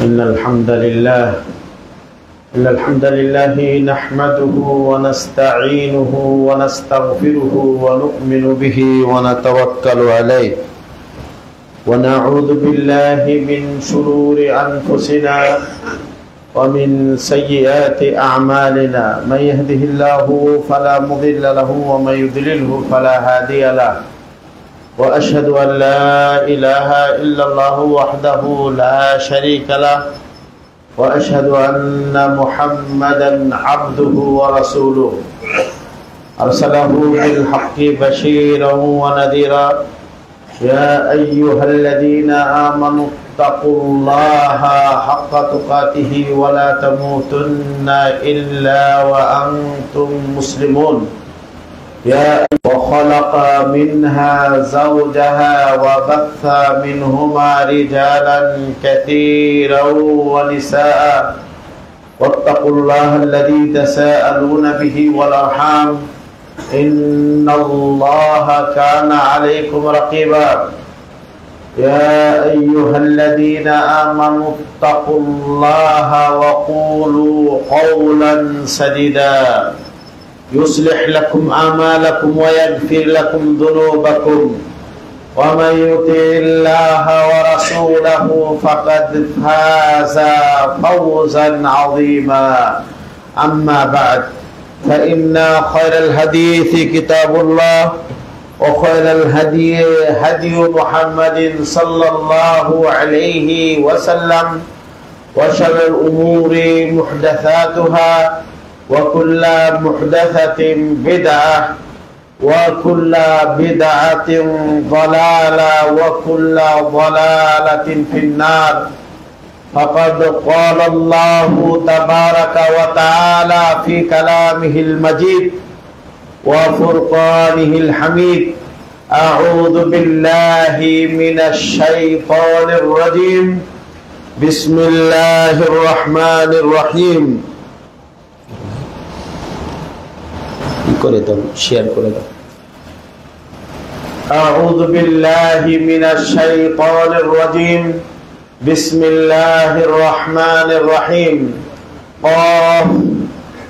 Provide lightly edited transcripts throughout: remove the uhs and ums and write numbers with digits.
إن الحمد لله نحمده ونستعينه ونستغفره ونؤمن به ونتوكل عليه ونعوذ بالله من شرور أنفسنا ومن سيئات أعمالنا من يهده الله فلا مضل له ومن يضلله فلا هادي له وأشهد أن لا إله إلا الله وحده لا شريك له وأشهد أن محمدا عبده ورسوله أرسله بالحق بشيرا ونذيرا يا أيها الذين آمنوا اتقوا الله حق تقاته ولا تموتن إلا وأنتم مسلمون وخلق منها زوجها وبث منهما رجالا كثيرا ونساء واتقوا الله الذي تساءلون به والأرحام إن الله كان عليكم رقيبا يا أيها الذين آمنوا اتقوا الله وقولوا قولا سديدا يصلح لكم أعمالكم ويغفر لكم ذنوبكم ومن يطع الله ورسوله فقد فاز فوزا عظيما أما بعد فإن خير الحديث كتاب الله وخير الهدي هدي محمد صلى الله عليه وسلم وشر الأمور محدثاتها وكل محدثة بدعة وكل بدعة ضلالة وكل ضلالة في النار فقد قال الله تبارك وتعالى في كلامه المجيد وفرقانه الحميد أعوذ بالله من الشيطان الرجيم بسم الله الرحمن الرحيم أعوذ بالله من الشيطان الرجيم بسم الله الرحمن الرحيم قاف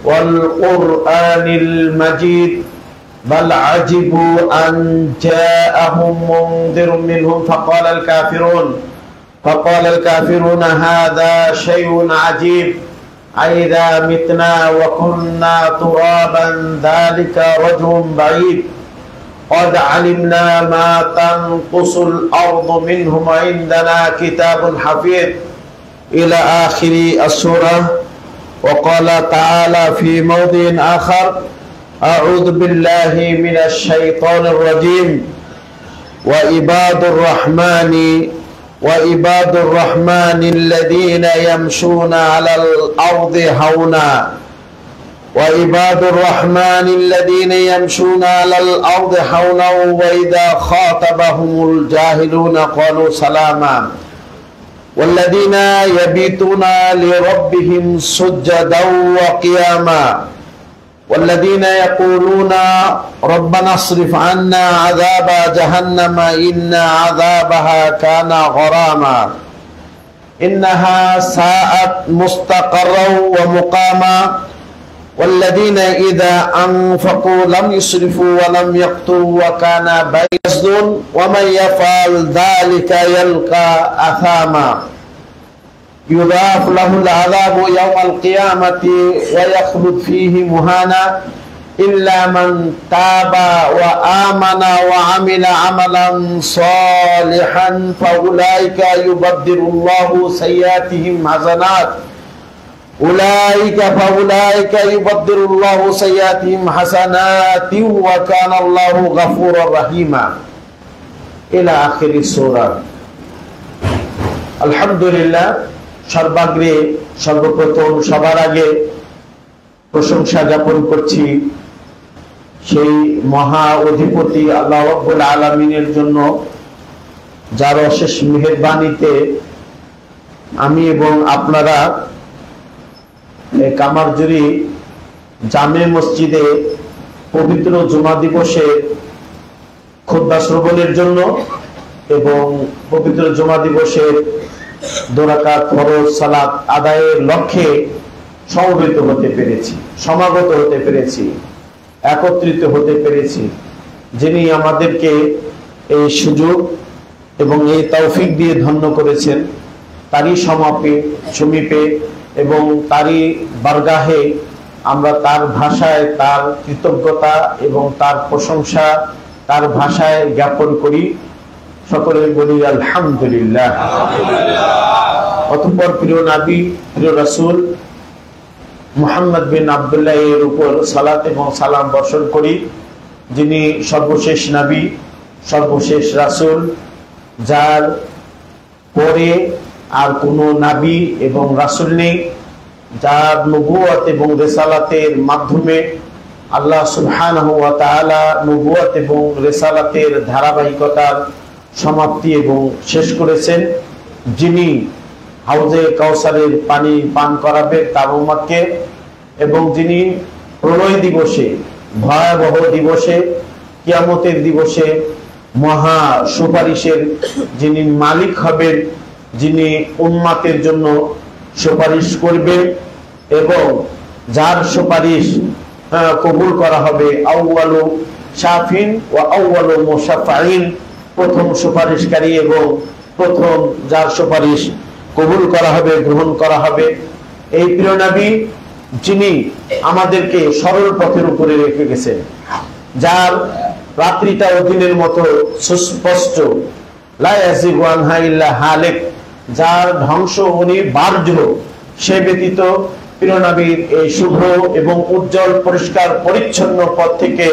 والقرآن المجيد بل عجبوا أن جاءهم منذر منهم فقال الكافرون هذا شيء عجيب أإذا متنا وكنا ترابا ذلك رجل بعيد قد علمنا ما تنقص الأرض منهم عندنا كتاب حفيظ إلى آخر السورة. وقال تعالى في موضع آخر أعوذ بالله من الشيطان الرجيم وعباد الرحمن الذين يمشون على الأرض هونا وإذا خاطبهم الجاهلون قالوا سلاما والذين يبيتون لربهم سجدا وقياما والذين يقولون ربنا اصرف عنا عذاب جهنم إن عذابها كان غراما إنها ساءت مستقرا ومقاما والذين إذا أنفقوا لم يسرفوا ولم يقتروا وكان بين يصدون ومن يفعل ذلك يلقى أثاما يضاعف له العذاب يوم القيامة ويخلد فيه مهانا إلا من تاب وآمن وعمل عملا صالحا فأولئك يبدل الله سيئاتهم حسنات وكان الله غفورا رحيما إلى آخر السورة. আলহামদুলিল্লাহ, সর্বাগ্রে সর্বপ্রথম সবার আগে প্রশংসা জ্ঞাপন করছি সেই মহা অধিপতি আল্লাহ রাব্বুল আলামিনের জন্য, যার অশেষ মেহেরবানিতে আমি এবং আপনারা কামারজুরি জামে মসজিদে পবিত্র জুমা দিবসে খুতবা শ্রবণের জন্য এবং পবিত্র জুমা দিবসের 2 রাকাত ফরজ সালাত আদায়ের লক্ষ্যে সমবেত হতে পেরেছি, সমাগত হতে পেরেছি, একত্রিত হতে পেরেছি। যিনি আমাদেরকে এই সুযোগ এবং এই তৌফিক দিয়ে ধন্য করেছেন, তারই সমীপে এবং তারই বারগাহে আমরা তার ভাষায় তার কৃতজ্ঞতা এবং তার প্রশংসা তার ভাষায় জ্ঞাপন করি। সকলে বলি আলহামদুলিল্লাহ। অতঃপর প্রিয় নবী, প্রিয় রাসূল মুহাম্মদ বিন আব্দুল্লাহ এর উপর সালাত এবং সালাম বর্ষণ করি, যিনি সর্বশেষ নবী, সর্বশেষ রাসূল, যার পরে আর কোনো নবী এবং রাসূল নেই, যার নবুয়ত এবং রিসালাতের মাধ্যমে আল্লাহ সুবহানাহু ওয়া তাআলা নবুয়ত এবং রিসালাতের ধারাবাহিকতার সমাপ্তি এবং শেষ করেছেন, যিনি হাউজে কাউসারের পানি পান করাবে তার উম্মতকে, এবং যিনি প্রলয় দিবসে, ভয়াবহ দিবসে, কিয়ামতের দিবসে মহা সুপারিশের যিনি মালিক হবেন, যিনি উম্মতের জন্য সুপারিশ করবেন এবং যার সুপারিশ কবুল করা হবে। আউয়ালু শাফিন ওয়া আউয়ালু মুশাফফাইন, প্রথম সুপারিশকারী এবং প্রথম যার সুপারিশ কবুল করা হবে, গ্রহণ করা হবে। এই প্রিয় নবী, যিনি আমাদেরকে সরল পথের উপরে রেখে গেছেন, যার রাত্রিটাও দিনের মতো সুস্পষ্ট, লা ইয়াজিগু আনহা ইল্লা হালিক, যার ধ্বংস অনিবার্য, সে ব্যতীত প্রিয় নবীর এই শুভ্র এবং উজ্জ্বল পরিষ্কার পরিচ্ছন্ন পথ থেকে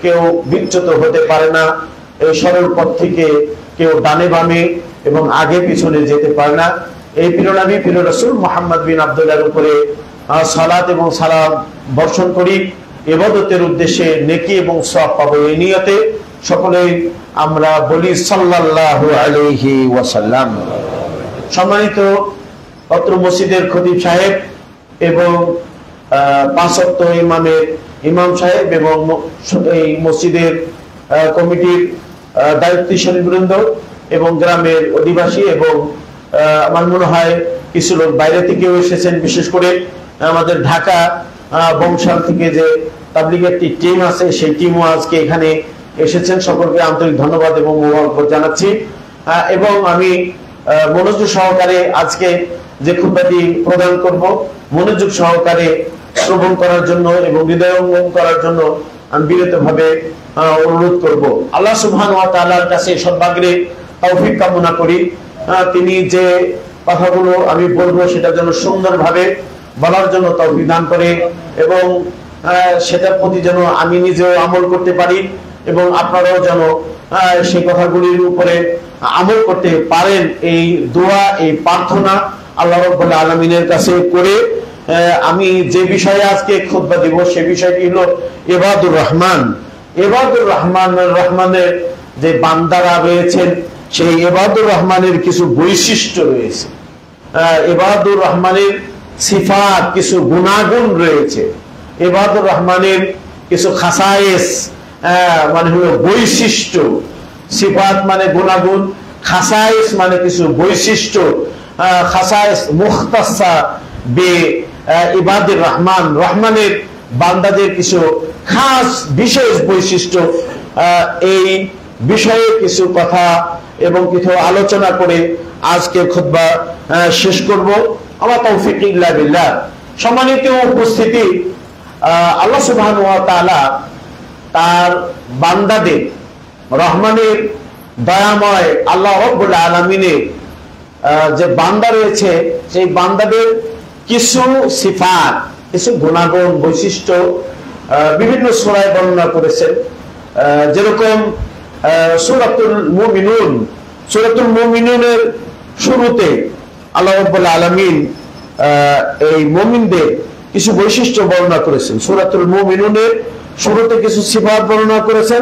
কেউ বিচ্যুত হতে পারে না। এই সরল পথ থেকে কেউ ডানে বামে এবং আগে পিছনে যেতে পারে না। এই প্রিয় নবী, প্রিয় রাসূল মুহাম্মদ বিন আব্দুল্লাহর উপরে সালাত এবং সালাম বর্ষণ করি ইবাদতের উদ্দেশ্যে, নেকি এবং সওয়াব পাবো এই নিয়তে। সকলেই আমরা বলি সাল্লাল্লাহু আলাইহি ওয়াসাল্লাম। সম্মানিত অত্র মসজিদের খতিব সাহেব এবং 5 ওয়াক্ত ইমামের ইমাম সাহেব এবং এই মসজিদের কমিটির দায়িত্বশীল বৃন্দ এবং গ্রামের অধিবাসী এবং আমার মনে হয় কিছু লোক বাইরে থেকেও এসেছেন, বিশেষ করে আমাদের ঢাকা বংশাল থেকে যে তাবলীগের একটি টিম আছে, সেই টিমও আজকে এখানে এসেছেন। সকলকে আন্তরিক ধন্যবাদ এবং মোবারকবাদ জানাচ্ছি। এবং আমি মনোযোগ সহকারে আজকে যে খুতবাটি প্রদান করব, মনোযোগ সহকারে শ্রবণ করার জন্য এবং হৃদয়ঙ্গম করার জন্য আমি বিনীতভাবে অনুরোধ করব। আল্লাহ সুবহানাহু ওয়া তাআলার কাছে সর্বাগ্রে তৌফিক কামনা করি, তিনি যে কথাগুলো আমি বলবো সেটা যেন সুন্দরভাবে বলার জন্য তৌফিক দান করে এবং সেটার প্রতি যেন আমি নিজেও আমল করতে পারি এবং আপনারাও যেন সেই কথাগুলির উপরে আমল করতে পারেন। এই দোয়া, এই প্রার্থনা আল্লাহ রাব্বুল আলামিনের কাছে করে আমি যে বিষয়ে আজকে খুতবা দিব সে বিষয়টি হলো ইবাদুর রহমান। ইবাদুর রহমানের যে বান্দারা রয়েছেন, সেই ইবাদুর রহমানের কিছু বৈশিষ্ট্য রয়েছে, ইবাদুর রহমানের সিফাত, কিছু গুণাগুণ রয়েছে, ইবাদুর রহমানের কিছু খাসায়েস মানে হলো বৈশিষ্ট্য। সিফাত মানে গুণাগুণ, খাসায়েস মানে কিছু বৈশিষ্ট্য। খাসায়েস মুখতাসা বে ইবাদুর রহমান, রহমানের বান্দাদের কিছু খাস বিশেষ বৈশিষ্ট্য। এই বিষয়ে কিছু কথা এবং কিছু আলোচনা করে আজকে খুতবা শেষ করব। আমার তৌফিক ইল্লা বিল্লাহ। সম্মানিত উপস্থিতি, আল্লাহ সুবহানাহু ওয়া তাআলা তার বান্দাদের, রহমানের দয়াময় আল্লাহ রাব্বুল আলামিনের যে বান্দা রয়েছে, সেই বান্দাদের কিছু সিফাত, কিছু গুণাগুণ, বৈশিষ্ট্য বিভিন্ন সূরায় বর্ণনা করেছেন। যেরকম সূরাতুল মুমিনুনের শুরুতে আল্লাহ রাব্বুল আলামিন এই মুমিনদের কিছু বৈশিষ্ট্য বর্ণনা করেছেন। সূরাতুল মুমিনুনের শুরুতে কিছু সিফাত বর্ণনা করেছেন,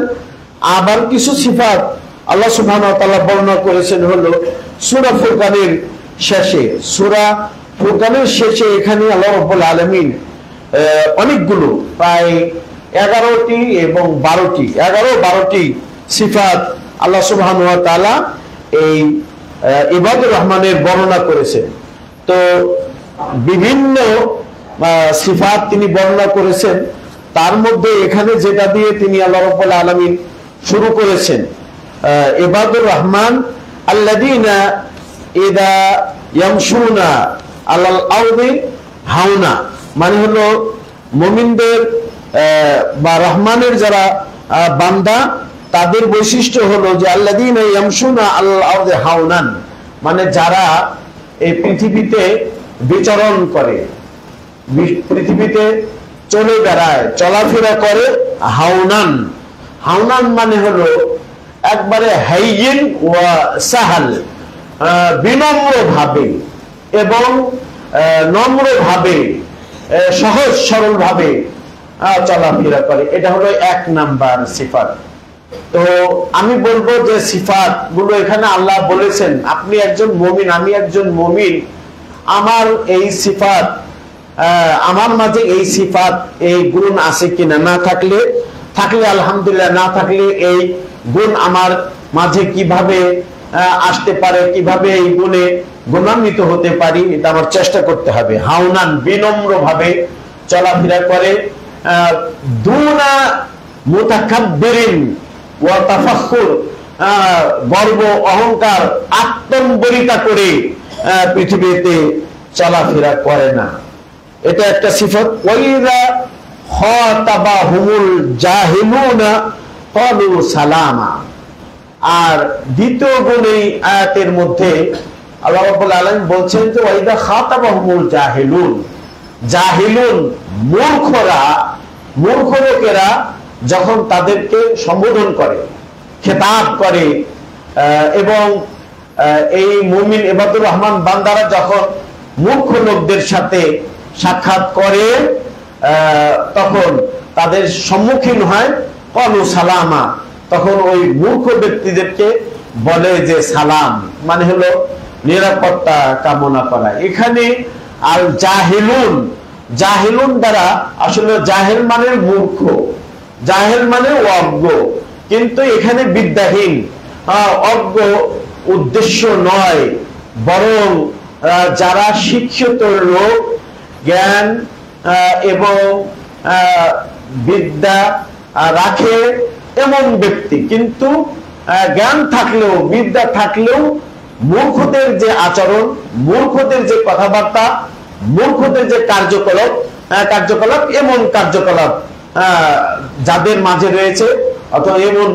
আবার কিছু সিফাত আল্লাহ সুবহানাহু ওয়া তাআলা বর্ণনা করেছেন হলো সূরা ফুরকানের শেষে। সূরা ফুরকানের শেষে এখানে আল্লাহ রাব্বুল আলামিন অনেকগুলো, প্রায় 11টি এবং 12টি সিফাত আল্লাহ সুবহানাহু ওয়া তাআলা এই ইবাদুর রহমানের বর্ণনা করেছেন। তো বিভিন্ন সিফাত তিনি বর্ণনা করেছেন, তার মধ্যে এখানে যেটা দিয়ে তিনি আল্লাহ রাব্বুল আলামিন শুরু করেছেন, ইবাদুর রহমান আল্লাযীনা ইযা ইয়ামশুনা আলাল আরদি হাওনা, মানে হলো মুমিনদের বা রহমানের যারা বান্দা তাদের বৈশিষ্ট্য হলো যে আল্লাযীনা ইয়ামশুনা আলাল আরদি হাওনান, মানে যারা এই পৃথিবীতে বিচরণ করে, পৃথিবীতে চলে বেড়ায়, চলাফেরা করে, হাওনান। হাওনান মানে হলো একবারে হাইয়িন ওয়া সাহাল, বিনম্র ভাবে এবং নম্র ভাবে, সহজ সরল ভাবে চলাফেরা করে। এটা হলো 1 নাম্বার সিফাত। তো আমি বলবো যে সিফাত গুলো এখানে আল্লাহ বলেছেন, আপনি একজন মুমিন, আমি একজন মুমিন, আমার এই সিফাত, আমার মাঝে এই সিফাত, এই গুণ আছে কিনা, না থাকলে আলহামদুলিল্লাহ, না থাকলে এই গুণ আমার মাঝে কিভাবে আসতে পারে, কিভাবে এই গুণে গুণান্বিত হতে পারি, এটা আমার চেষ্টা করতে হবে। হাওনান, বিনম্র ভাবে চলাফেরা করে, দুনা মুতাকাব্বিরিন ওয়া তাফাখুর, গর্ব অহংকার আত্মম্বরিতা করে পৃথিবীতে চলাফেরা করে না, এটা একটা সিফাত। ওয়াইদা খাতাবাহুমুল জাহিলুনা ক্বালু সালামা। আর দ্বিতীয় গুণ এই আয়াতের মধ্যে আল্লাহ রাব্বুল আলামিন বলছেন যে ওয়াইদা খাতাবাহুমুল জাহিলুন, জাহিলুন মূর্খরা, মূর্খ লোকেরা যখন তাদেরকে সম্বোধন করে, খেতাব করে, এবং এই মুমিন ইবাদুর রহমান বান্দারা যখন মূর্খ লোকদের সাথে সাক্ষাৎ করে, তখন তাদের সম্মুখীন হয় ক্বালু সালামা, তখন ওই মূর্খ ব্যক্তিদেরকে বলে যে সালাম, মানে হলো নিরাপত্তা কামনা করা। এখানে আল জাহিলুন, জাহিলুন দ্বারা আসলে জাহেল মানে মূর্খ, জাহেল মানে অজ্ঞ, কিন্তু এখানে বিদ্যাহীন, অজ্ঞ উদ্দেশ্য নয়, বরং যারা শিক্ষিত লোক, জ্ঞান এবং বিদ্যা রাখে এমন ব্যক্তি, কিন্তু জ্ঞান থাকলেও, বিদ্যা থাকলেও মূর্খদের যে আচরণ, মূর্খদের যে কথাবার্তা, মূর্খদের যে কার্যকলাপ, এমন কার্যকলাপ যাদের মাঝে রয়েছে, অথবা এমন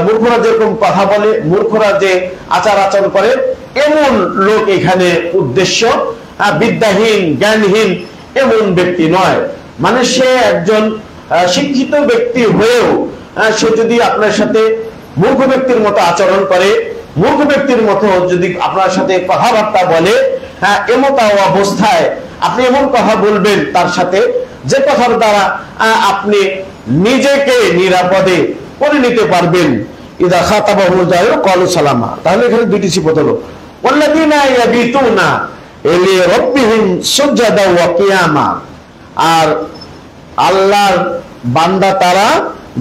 মূর্খরা যেরকম কথা বলে, মূর্খরা যে আচার আচরণ করে, এমন লোক এখানে উদ্দেশ্য, বিদ্যাহীন জ্ঞানহীন এমন ব্যক্তি নয়। মানে সে একজন শিক্ষিত ব্যক্তি হয়েও সে যদি আপনার সাথে মূর্খ ব্যক্তির মতো আচরণ করে, মূর্খ ব্যক্তির মতো যদি আপনার সাথে কথাবার্তা বলে, এমন অবস্থায় আপনি এমন কথা বলবেন তার সাথে যে কথার দ্বারা আপনি নিজেকে নিরাপদে করে নিতে পারবেন। ইদা খাতাবাহুল জাহিলুনা ক্বালু সালামা। তাহলে এখানে দুটি সিফাত হলো, ওয়াল্লাযীনা ইয়াবিতুনা লিরাব্বিহিম সুজদান ওয়া কিয়ামা। আর আল্লাহর বান্দা তারা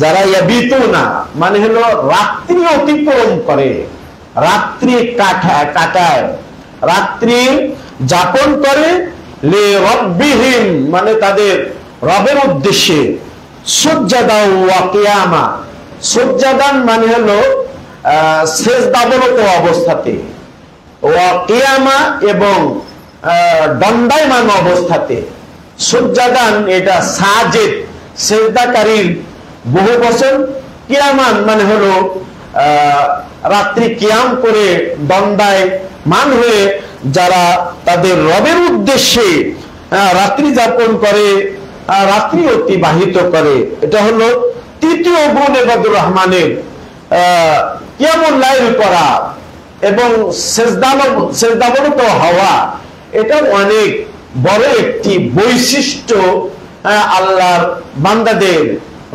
যারা ইয়াবিতুনা মানে হলো রাত্রি অতিক্রম করে, রাত্রি কাটায়, রাত্রি যাপন করে, লিরাব্বিহিম মানে তাদের রবের উদ্দেশ্যে, সুজদান ওয়া কিয়ামা। সুজদান মানে হলো সেজদাবরত অবস্থাতে, ওয়া কিয়ামা এবং দণ্ডায়মান অবস্থাতে। সুজদান এটা সাজেদ, সেজদাকারীর বহু বচন। কিয়ামান মানে হলো রাত্রি কিয়াম করে দণ্ডায়মান হয়ে যারা তাদের রবের উদ্দেশ্যে রাত্রি যাপন করে, রাত্রি অতিবাহিত করে। এটা হলো তৃতীয় গুণ ইবাদুর রহমানের, কিয়ামুল লাইল করা এবং সেজদাবরত হওয়া। এটা অনেক বড় একটি বৈশিষ্ট্য আল্লাহর বান্দাদের,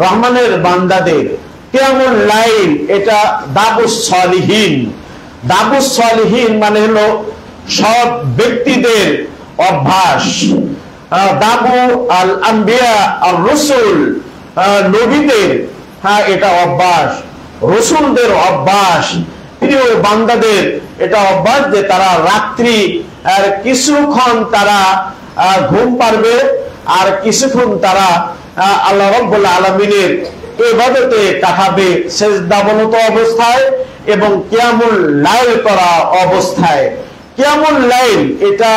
রহমানের বান্দাদের। কিয়ামুল লাইল এটা দাবুস সালিহিন, দাবুস সালিহিন মানে হলো সব ব্যক্তিদের অভ্যাস, দাবু আল আম্বিয়া আর রসুল, নবীদের এটা অভ্যাস, রসুলদের অভ্যাস। প্রিয় বান্দাদের এটা অভ্যাস যে তারা রাত্রি কিছুক্ষণ তারা ঘুম পারবে আর কিছুক্ষণ তারা আল্লাহ রাব্বুল আলামিনের ইবাদতে কাটাবে সিজদাবনত অবস্থায় এবং কিয়ামুল লাইল করা অবস্থায়। কিয়ামুল লাইল এটা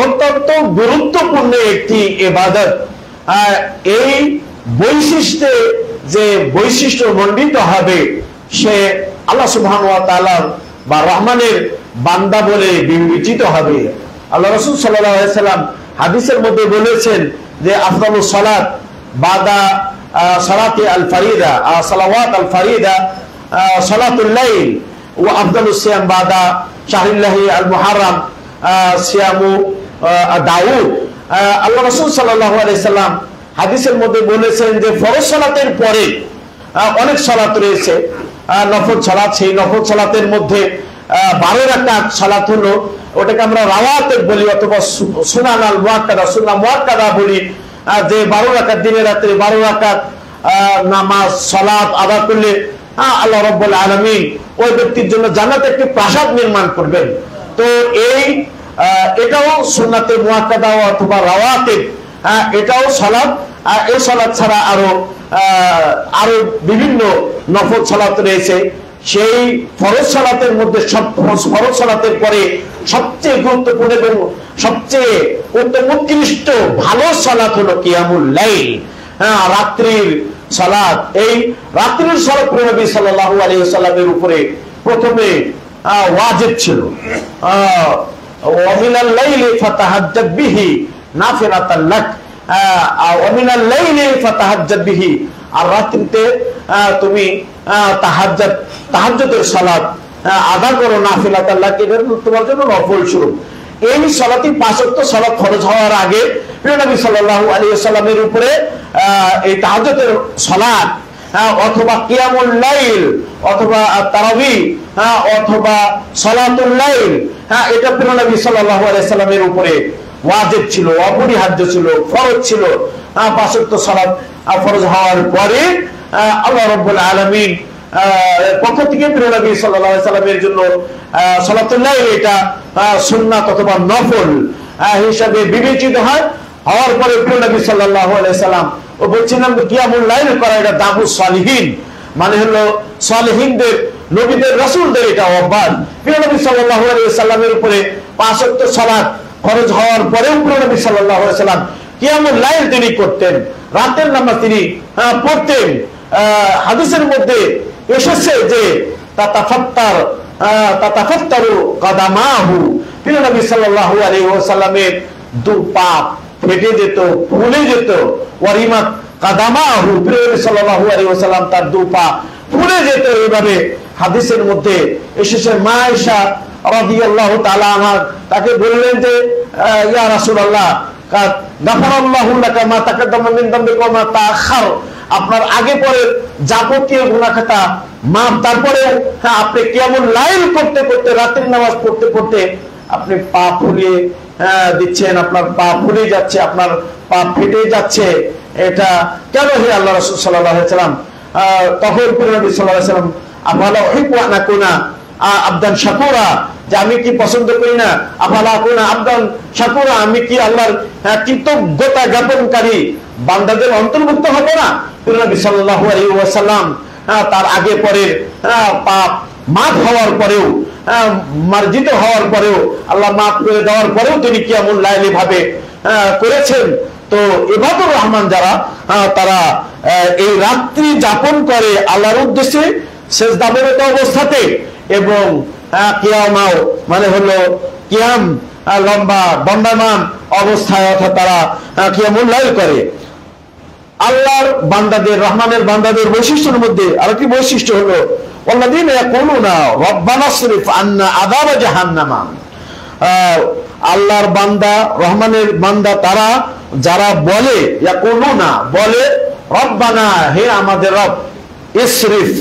অত্যন্ত গুরুত্বপূর্ণ একটি ইবাদত। এই বৈশিষ্ট্যে যে বৈশিষ্ট্য মণ্ডিত হবে সে আল্লাহ সুবহানাহু ওয়া তাআলা বা রহমানের বান্দা বলে বিবেচিত হবে। আল্লাহ রাসূল সাল্লাল্লাহু আলাইহি ওয়াসাল্লাম হাদিসের মধ্যে বলেছেন যে আফদালুস সালাত বাদা সালাতি আল ফারিদা সালাওয়াত আল ফারিদা সালাতুল লাইল ওয়া আফদালুস সিয়াম বাদা শাহরিল্লাহি আল মুহাররম সিয়ামু দাউদ। আল্লাহ রাসূল সাল্লাল্লাহু আলাইহি ওয়াসাল্লাম হাদিসের মধ্যে বলেছেন যে ফরজ সালাতের পরে অনেক সালাত রয়েছে, নফল সালাত। সেই নফল সালাতের মধ্যে 12 রাকাত সালাত হলো, ওটাকে আমরা রাওয়াতিব বলি অথবা সুনান আল মুআক্কাদা, সুন্নাহ মুআক্কাদা বলি। যে 12 রাকাত দিনে রাতে 12 রাকাত নামাজ সালাত আদা করলে আল্লাহ রাব্বুল আলামিন ওই ব্যক্তির জন্য জান্নাতে একটি প্রাসাদ নির্মাণ করবেন। তো এটাও সুন্নাতে মুআক্কাদা অথবা রাওয়াতিব, এটাও সালাত। এই সালাত ছাড়া আরো বিভিন্ন নফল সালাত রয়েছে। সেই ফরজ সালাতের মধ্যে ফরজ সালাতের পরে সবচেয়ে গুরুত্বপূর্ণ এবং সবচেয়ে উৎকৃষ্ট ভালো সালাত হলো কিয়ামুল লাইল, রাত্রির সালাত। এই রাত্রির সালাত নবী সাল্লাল্লাহু আলাইহি ওয়াসাল্লামের উপরে প্রথমে ওয়াজিব ছিল। ওয়া মিনাল লাইলি ফাতাহাজ্জাদ বিহি নাফিলাতাল লাক ওয়া মিনাল লাইলি ফাতাহাজ্জাদ বিহি। আর রাত্রিতে তুমি তাহাজ্জুদের সালাত আদা করো নাফিলাতাল লাক, এটা তোমার জন্য নফল স্বরূপ। এই সালাতই 5 ওয়াক্ত সালাত ফরজ হওয়ার আগে প্রিয় নবী সাল্লাল্লাহু আলাইহি ওয়াসাল্লামের উপরে এই তাহাজ্জুদের সালাত অথবা কিয়ামুল লাইল অথবা তারাবি অথবা সালাতুল লাইল, এটা প্রিয় নবী সাল্লাল্লাহু আলাইহি ওয়াসাল্লামের উপরে ওয়াজিব ছিল, অপরিহার্য ছিল, ফরজ ছিল। 5 ওয়াক্ত সালাত ফরজ হওয়ার পরে আল্লাহ রাব্বুল আলামিন পক্ষ থেকে প্রিয় নবী সাল্লাল্লাহু আলাইহি ওয়াসাল্লামের জন্য সালাতুল লাইল এটা সুন্নাত অথবা নফল হিসাবে বিবেচিত হয়। হওয়ার পরে প্রিয় নবী সাল্লাল্লাহু আলাইহি ওয়াসাল্লাম ও বলছিলাম কিয়ামুল লাইল করা এটা দাবুস সালিহিন, মানে হলো সালিহিনদের, নবীদের, রাসূলদের এটা অভ্যাস। প্রিয় নবী সাল্লাল্লাহু আলাইহি ওয়াসাল্লামের উপরে 5 ওয়াক্ত সালাত ফরজ হওয়ার পরেও প্রিয় নবী সাল্লাল্লাহু আলাইহি ওয়াসাল্লাম কিয়ামুল লাইল তিনি করতেন, রাতের নামাজ তিনি পড়তেন। হাদিসের মধ্যে এসেছে যে তাতাফাত্তারু কাদামাহু, প্রিয় নবী সাল্লাল্লাহু আলাইহি ওয়াসাল্লামের দু পা ফেটে যেত, ফুলে যেত। ওয়ারিমাত কাদামাহু, প্রিয় নবী সাল্লাল্লাহু আলাইহি ওয়াসাল্লাম তার দু পা ফুলে যেত। এইভাবে হাদিসের মধ্যে এসেছে। মা আয়েশা রাদিয়াল্লাহু তাআলা আনহা তাকে বললেন যে ইয়া রাসূলুল্লাহ গাফারাল্লাহু লাকা মা তাকাদ্দামা মিন যামবিকা ওয়া মা তাআখার, আপনার আগে পরে যাবতীয় গুনাহ খাতা মাফ। তারপরে আপনি কিয়ামুল লাইল করতে করতে, রাতের নামাজ পড়তে পড়তে আপনি পা ফুলিয়ে দিচ্ছেন, আপনার পা ফুলে যাচ্ছে, আপনার পা ফেটে যাচ্ছে। এটা কেন হে আল্লাহ রাসূল সাল্লাল্লাহু আলাইহি ওয়াসাল্লাম? তখন নবী সাল্লাল্লাহু আলাইহি ওয়াসাল্লাম আফালা উহিব্বু আন আকুনা আবদান শাকুরা, যে আমি কি পছন্দ করি না, আফালা আকুনা আবদান শাকুরা, আমি কি আল্লাহর কৃতজ্ঞতা জ্ঞাপনকারী বান্দাদের অন্তর্ভুক্ত হব না? নবী সাল্লাল্লাহু আলাইহি ওয়াসাল্লাম তার আগে পরে পাপ মাফ হওয়ার পরেও, মার্জিত হওয়ার পরেও, আল্লাহ মাফ করে দেওয়ার পরেও তিনি কিয়ামুল লাইল ভাবে করেছেন। তো ইবাদুর রহমান যারা তারা এই রাত্রি যাপন করে আল্লাহর উদ্দেশ্যে সেজদাবরত অবস্থাতে এবং কিয়ামাও মানে হলো কিয়াম লম্বা দণ্ডায়মান অবস্থায়, অর্থাৎ তারা কিয়ামুল লাইল করে। আল্লাহর বান্দাদের, রহমানের বান্দাদের বৈশিষ্ট্যের মধ্যে আরেকটি বৈশিষ্ট্য হলো ওয়াল্লাযীনা ইয়াকুলুনা রাব্বানা সরিফ আন্না আযাবা জাহান্নামা। আল্লাহর বান্দা, রহমানের বান্দা তারা যারা বলে, ইয়াকুলুনা বলে, রব্বানা হে আমাদের রব, ইসরিফ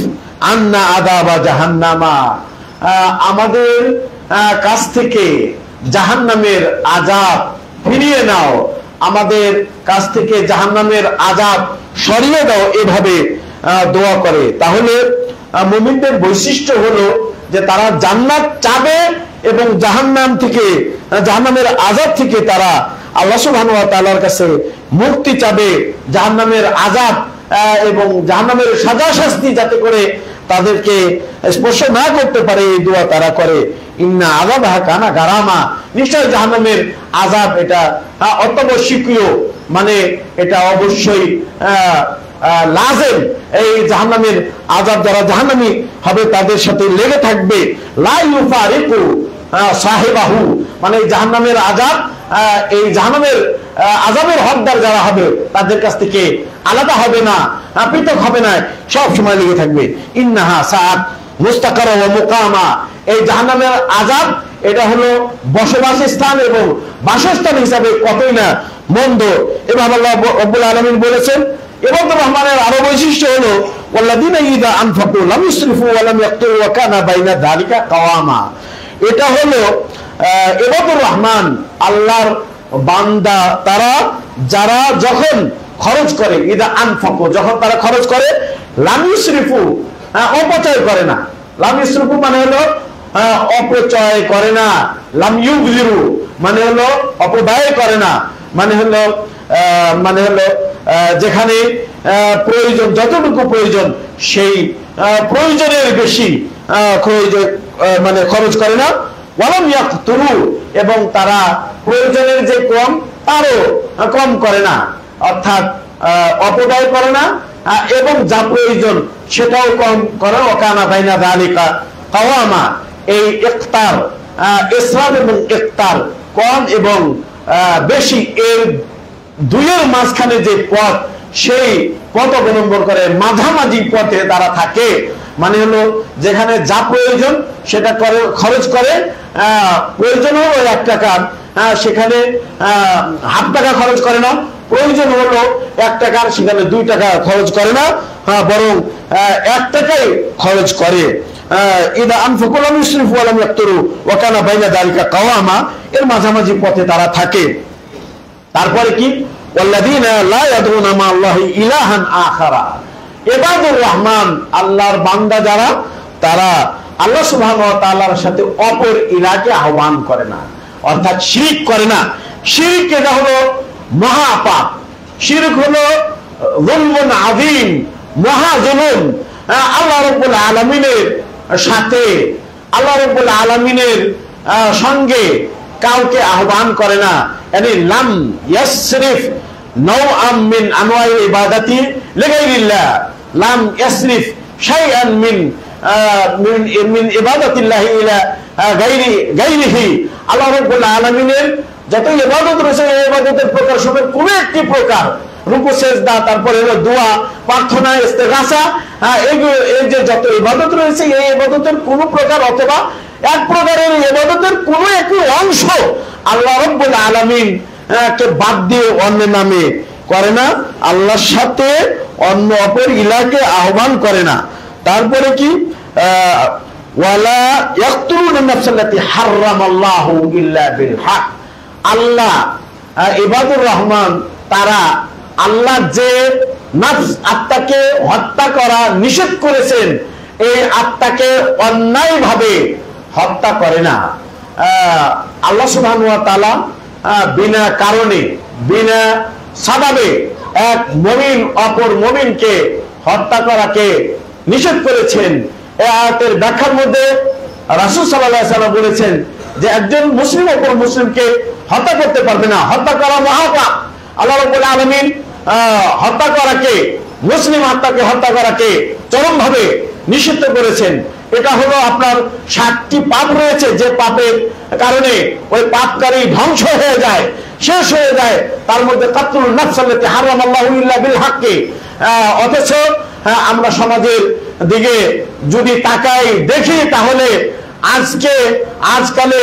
আন্না আযাবা জাহান্নামা, আমাদের কাছ থেকে জাহান্নামের আযাব ফিরিয়ে নাও, আমাদের কাছ থেকে জাহান্নামের আযাব সরিয়ে দাও, এভাবে দোয়া করে। তাহলে মুমিনদের বৈশিষ্ট্য হলো যে তারা জান্নাত চাবে এবং জাহান্নাম থেকে, জাহান্নামের আযাব থেকে তারা আল্লাহ সুবহানাহু ওয়া তাআলার কাছে মুক্তি চাবে। জাহান্নামের আযাব এবং জাহান্নামের সাজা শাস্তি যাতে করে তাদেরকে স্পর্শ না করতে পারে এই দোয়া তারা করে। ইন্না আযাবাহা কানা গারামা, নিশ্চয় জাহান্নামের আযাব এটা অত্যাবশ্যকীয়, মানে এটা অবশ্যই লাজেম। এই জাহান্নামের আযাব যারা জাহান্নামী হবে তাদের সাথে লেগে থাকবে। লা ইউফারিকু সাহিবাহু, মানে জাহান্নামের আযাব, এই জাহান্নামের আযাবের হকদার যারা হবে তাদের কাছ থেকে আলাদা হবে না, পৃথক হবে না, সব সময় লেগে থাকবে। ইন্নাহা সাআত মুস্তাকারা ওয়া মুকামা, এই জাহান্নামের আযাব এটা হলো বসবাস স্থান এবং বাসস্থান হিসাবে কতই না মন্দ। এভাবে আল্লাহ রাব্বুল আলামিন বলেছেন। এবং রহমানের আরো বৈশিষ্ট্য হলো ওয়াল্লাযীনা ইযা আনফাকু লাম ইসরিফু ওয়া লাম ইয়াকতুরু ওয়া কানা বাইনা যালিকা কাওয়ামা। এটা হলো ইবাদুর রহমান, আল্লাহর বান্দা তারা যারা যখন খরচ করে, ইযা আনফাকু যখন তারা খরচ করে, লাম ইসরিফু অপচয় করে না। লাম ইসরিফু মানে হলো অপচয় করে না, লাম ইউযিরু মানে হলো অপব্যয় করে না, মানে হলো যেখানে প্রয়োজন, যতটুকু প্রয়োজন সেই প্রয়োজনের বেশি মানে খরচ করে না। ওয়ালাম ইয়াকতুরু, এবং তারা প্রয়োজনের যে কম তারও কম করে না, অর্থাৎ অপব্যয় করে না, এবং যা প্রয়োজন সেটাও কম করে। ওয়াকানা বাইনা যালিকা কাওয়ামা, এই ইকতার, ইসরাফ এবং ইকতার, কম এবং বেশি, এর দুইয়ের মাঝখানে যে পথ, সেই পথ অবলম্বন করে মাঝামাঝি পথে তারা থাকে। মানে হলো যেখানে যা প্রয়োজন সেটা করে খরচ করে, প্রয়োজন হলো 1 টাকা, সেখানে ½ টাকা খরচ করে না। প্রয়োজন হলো 1 টাকার, সেখানে 2 টাকা খরচ করে না, বরং 1 টাকাই খরচ করে। ইদা আনফাকু লাম ইসরিফু ওয়া লাম ইয়াকতুরু ওয়া কানা বাইনা যালিকা কাওয়ামা, এর মাঝামাঝি পথে তারা থাকে। তারপরে কি, ওয়াল্লাযীনা লা ইয়াদউনা মা আল্লাহি ইলাহান আখারা, ইবাদুর রহমান আল্লাহর বান্দা যারা, তারা আল্লাহ সুবহানাহু ওয়া তাআলার সাথে অপর ইলাহকে আহ্বান করে না, অর্থাৎ শিরক করে না। শিরক এটা হলো মহাপাপ, শিরক হলো যুলমুন আযীম, মহা জুলুম। আল্লাহ রাব্বুল আলামিনের সাথে, আল্লাহ রাব্বুল আলামিনের সঙ্গে কাউকে আহ্বান করে না। यानी लम यस्रिफ नौअम मिन अनवाइ इबादती लिगायरिल्लाह, लम यस्रिफ शायअन मिन इबादतिल्लाहि इला गायरिही। আল্লাহ রাব্বুল আলামিনের যত ইবাদত রয়েছে, এই ইবাদতের প্রকার সবের কোন একটি প্রকার, রুকু সেজদা, তারপরে হলো দোয়া, প্রার্থনা, ইস্তেগাসা, এই যে যত ইবাদত রয়েছে, এই ইবাদতের কোন প্রকার অথবা এক প্রকারের ইবাদতের কোন একটি অংশ আল্লাহ রাব্বুল আলামিন কে বাদ দিয়ে অন্য নামে করে না, আল্লাহর সাথে অন্য অপর ইলাহকে আহ্বান করে না। তারপরে কি, ওয়ালা ইয়াকতুলুন নাফসাল্লাতী হারামাল্লাহু ইল্লা বিল হক। আল্লাহ, ইবাদুর রহমান তারা আল্লাহ যে নফস, আত্মাকে হত্যা করা নিষেধ করেছেন, এই আত্মাকে অন্যায়ভাবে হত্যা করে না। আল্লাহ সুবহানাহু ওয়া তাআলা বিনা কারণে, বিনা সাবাবে এক মুমিন অপর মুমিনকে হত্যা করাকে নিষেধ করেছেন। এই আয়াতের ব্যাখ্যার মধ্যে রাসূল সাল্লাল্লাহু আলাইহি ওয়াসাল্লাম বলেছেন যে একজন মুসলিম অপর মুসলিমকে হত্যা করতে পারবে না, হত্যা করা মহাপাপ। আল্লাহ রাব্বুল আলামিন হত্যা করাকে, মুসলিম আত্মাকে হত্যা করাকে চরমভাবে নিষিদ্ধ করেছেন। এটা হলো আপনার 7টি পাপ রয়েছে, যে পাপের কারণে ওই পাপকারী ধ্বংস হয়ে যায়, শেষ হয়ে যায়। তার মধ্যে কাতলুন নাফসাল্লাতী হারামাল্লাহু ইল্লা বিল হক। অথচ আমরা সমাজের দিকে যদি তাকাই, দেখি, তাহলে আজকালে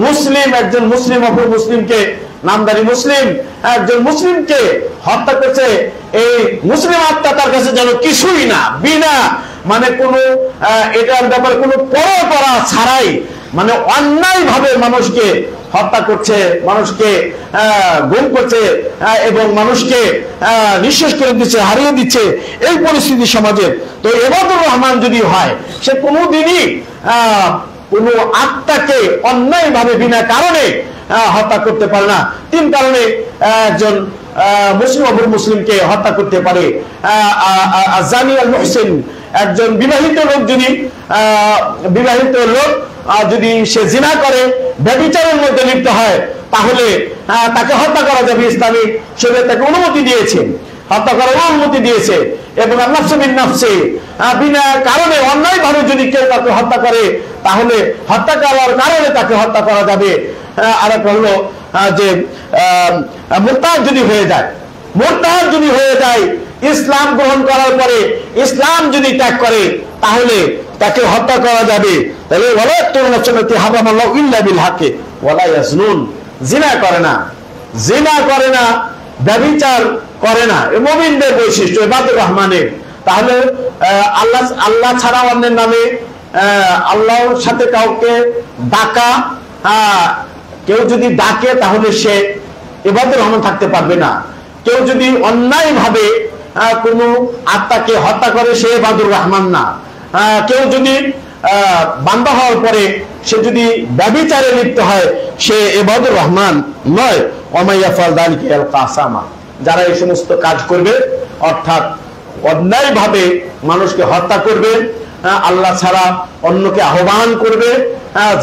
মুসলিম, একজন মুসলিম অপর মুসলিমকে, নামদারি মুসলিম একজন মুসলিমকে হত্যা করছে, এই মুসলিম আত্মা তার কাছে যেন কিছুই না, বিনা মানে কোনো এটার ব্যাপারে কোনো পরোয়া ছাড়াই, মানে অন্যায় ভাবে মানুষকে হত্যা করছে, মানুষকে গুম করছে এবং মানুষকে নিঃশেষ করে দিচ্ছে, হারিয়ে দিচ্ছে, এই পরিস্থিতি সমাজে। তো ইবাদুর রহমান যদি হয়, সে কোনোদিনই কোনো আত্মাকে অন্যায়ভাবে বিনা কারণে হত্যা করতে পারে না। 3 কারণে একজন মুসলিম অপর মুসলিমকে হত্যা করতে পারে। জানি আল মুহসিন, একজন বিবাহিত লোক যদি সে জিনা করে, ব্যভিচারের মধ্যে লিপ্ত হয়, তাহলে তাকে হত্যা করা যাবে। ইসলামী শরীয়ত তাকে অনুমতি দিয়েছে, হত্যা করার অনুমতি দিয়েছে। এবং নাফসে বিন নাফসে, বিনা কারণে অন্যায়ভাবে যদি কেউ তাকে হত্যা করে, তাহলে হত্যা করার কারণে তাকে হত্যা করা যাবে। আরেকটা হলো যে মুরতাদ যদি হয়ে যায়, ইসলাম গ্রহণ করার পরে ইসলাম যদি ত্যাগ করে, তাহলে তাকে হত্যা করা যাবে। তাহলে ওয়ালা তুনাসসাতি হারামাল্লাহু ইল্লা বিল হাক্কি ওয়ালা ইয়াজনুন, জিনা করে না, ব্যভিচার করে না। এই মুমিনদের বৈশিষ্ট্য ইবাদুর রহমানের। তাহলে আল্লাহ ছাড়া অন্যের নামে আল্লাহর সাথে কাউকে ডাকা, কেউ যদি ডাকে তাহলে সে ইবাদুর রহমান থাকতে পারবে না। কেউ যদি অন্যায়ভাবে কোনো আত্মাকে হত্যা করে, সে ইবাদুর রহমান না। কেউ যদি বান্দা হওয়ার পরে সে যদি ব্যভিচারে লিপ্ত হয়, সে ইবাদুর রহমান নয়। ওমাইয়াফাল যালিকা ইয়ালকা আসামা, যারা এই সমস্ত কাজ করবে, অর্থাৎ অন্যায়ভাবে মানুষকে হত্যা করবে, আল্লাহ ছাড়া অন্যকে আহ্বান করবে,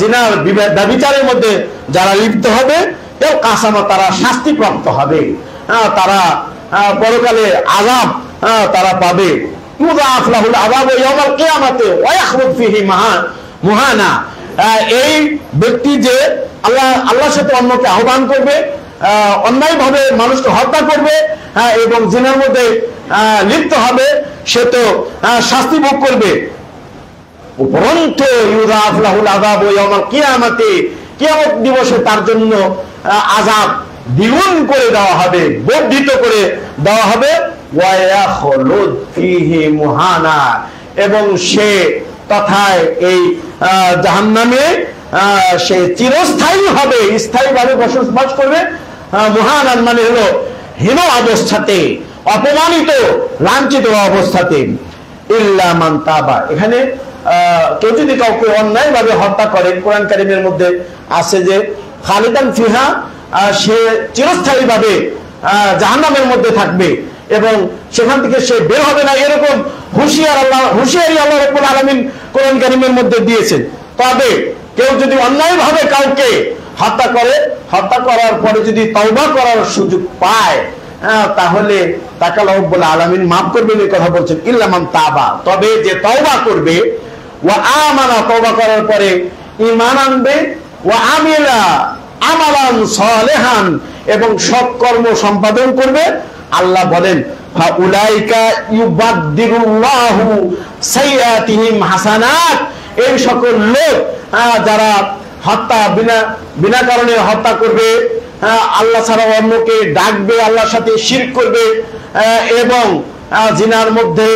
জিনার ব্যভিচারের মধ্যে যারা লিপ্ত হবে, কেউ কাসামা, তারা শাস্তিপ্রাপ্ত হবে, তারা পরকালে আযাব তারা পাবে। ইউযাফ লাহুল আযাব ইয়াউমাল কিয়ামাতি ওয়া ইয়াখলুদ ফীহি মুহানা। এই ব্যক্তি যে আল্লাহর সাথে অন্যকে আহ্বান করবে, অন্যায়ভাবে মানুষকে হত্যা করবে এবং জিনার মধ্যে লিপ্ত হবে, সে তো শাস্তি ভোগ করবে। উপরন্তু ইউযাফ লাহুল আযাব ইয়াউমাল কিয়ামাতি, কিয়ামত দিবসে তার জন্য আযাব দ্বিগুণ করে দেওয়া হবে, বর্ধিত করে দেওয়া হবে। ওয়া ইয়াখলুদ ফীহি মুহানা, এবং সে তথায় এই জাহান্নামে সে চিরস্থায়ী হবে, স্থায়ীভাবে বসবাস করবে। মুহানান মানে হলো হীন অবস্থাতে, অপমানিত, লাঞ্ছিত অবস্থাতে। ইল্লা মান তাবা, এখানে কেউ যদি কাউকে অন্যায়ভাবে হত্যা করে, কোরআন কারীমের মধ্যে আছে যে খালিদান ফিহা, সে চিরস্থায়ীভাবে জাহান্নামের মধ্যে থাকবে এবং সেখান থেকে সে বের হবে না, এরকম হুঁশিয়ারি আল্লাহ রাব্বুল আলামিন কোরআন কারীমের মধ্যে দিয়েছেন। তবে কেউ যদি অন্যায়ভাবে কাউকে হত্যা করে, হত্যা করার পরে যদি তওবা করার সুযোগ পায়, তাহলে তাকে আল্লাহ রাব্বুল আলামিন মাফ করবেন, এই কথা বলছেন। ইল্লা মান তাবা, তবে যে তওবা করবে, ওয়া আমানা, তওবা করার পরে ঈমান আনবে, ওয়া আমিলা আমালান সালিহান, এবং সৎ কর্ম সম্পাদন করবে। আল্লাহ বলেন ফাউলাইকা ইউবাদদিরুল্লাহু সাইয়্যাতিহিম হাসানাত, এই সকল লোক যারা হত্যা বিনা কারণে হত্যা করবে, আল্লাহ ছাড়া অন্যকে ডাকবে, আল্লাহর সাথে শিরক করবে এবং জিনার মধ্যে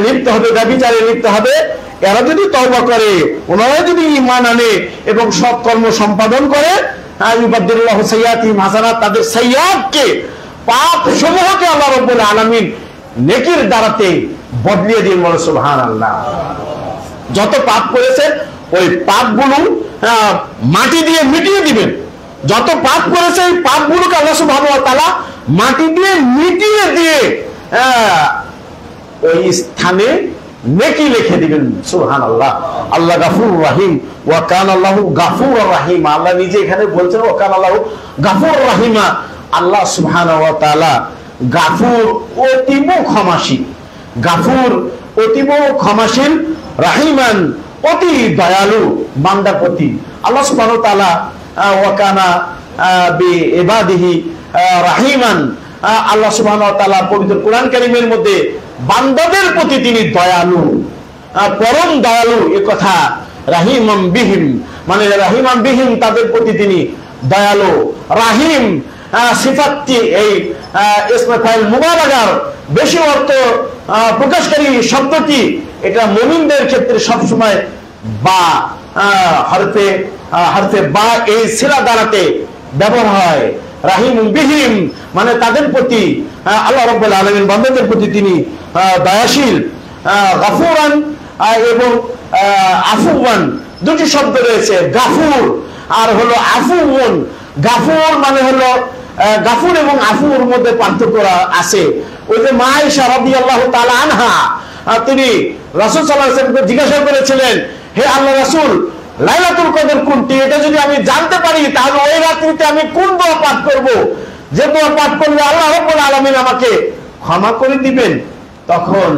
লিপ্ত হবে, ব্যভিচারে লিপ্ত হবে, এরা যদি তওবা করে, ওনারা যদি ঈমান আনে এবং সৎ কর্ম সম্পাদন করে, ইউবাদদিরুল্লাহু সাইয়্যাতিহিম হাসানাত, তাদের সাইয়্যাতকে, পাপ সমূহকে আল্লাহ রাব্বুল আলামিন নেকির দ্বারাতে বদলিয়ে দিন। বলে সুবহানাল্লাহ। যত পাপ করেছে ওই পাপগুলো মাটি দিয়ে মিটিয়ে দিবেন। যত পাপ করেছে এই পাপগুলোকে আল্লাহ সুবহানাহু ওয়া তাআলা মাটি দিয়ে মিটিয়ে দিয়ে ওই স্থানে নেকি লিখে দিবেন। সুবহানাল্লাহ। আল্লাহ গাফুর রহিম, ওয়া কানা আল্লাহু গাফুরুর রহিম। আল্লাহ নিজে এখানে বলছেন ওয়া কানা আল্লাহু গাফুরুর রহিমা। আল্লাহ সুবহানাহু ওয়া তাআলা গাফুর, অতীব ক্ষমাশীল, গাফুর অতীব ক্ষমাশীল, রাহিমান অতি দয়ালু বান্দার প্রতি। আল্লাহ সুবহানাহু ওয়া তাআলা ওয়া কানা বিইবাদিহি রাহিমান, আল্লাহ সুবহানাহু ওয়া তাআলা পবিত্র কোরআন কারীমের মধ্যে বান্দাদের প্রতি তিনি দয়ালু, পরম দয়ালু। এ কথা রাহিমান বিহিম, মানে রাহিমান বিহিম, তাদের প্রতি তিনি দয়ালু। রাহিম সিফাতটি এই ইসমে ফাইল মুবালাগার বেশি অর্থ প্রকাশকারী শব্দটি, এটা মুমিনদের ক্ষেত্রে সবসময় বা হরফে বা এই সিলা দ্বারাতে ব্যবহার হয়। রাহিম বিহিম মানে তাদের প্রতি, আল্লাহ রাব্বুল আলামিন বান্দাদের প্রতি তিনি দয়াশীল। গাফুরান এবং আফুওয়ান দুটি শব্দ রয়েছে, গাফুর আর হলো আফুওয়ান। গাফুর মানে হলো গাফুর এবং আফুর মধ্যে পার্থক্য আছে। ওই যে মা আয়েশা রাদিয়াল্লাহু তাআলা আনহা তিনি রাসূল সাল্লাল্লাহু আলাইহি ওয়াসাল্লামকে জিজ্ঞাসা করেছিলেন, হে আল্লাহ রাসূল, লাইলাতুল কদর কোনটি? এটা যদি আমি জানতে পারি তাহলে ওই রাত্রিতে আমি কোন দোয়া পাঠ করব, যে দোয়া পাঠ করলে আল্লাহ রাব্বুল আলামিন আমাকে ক্ষমা করে দিবেন? তখন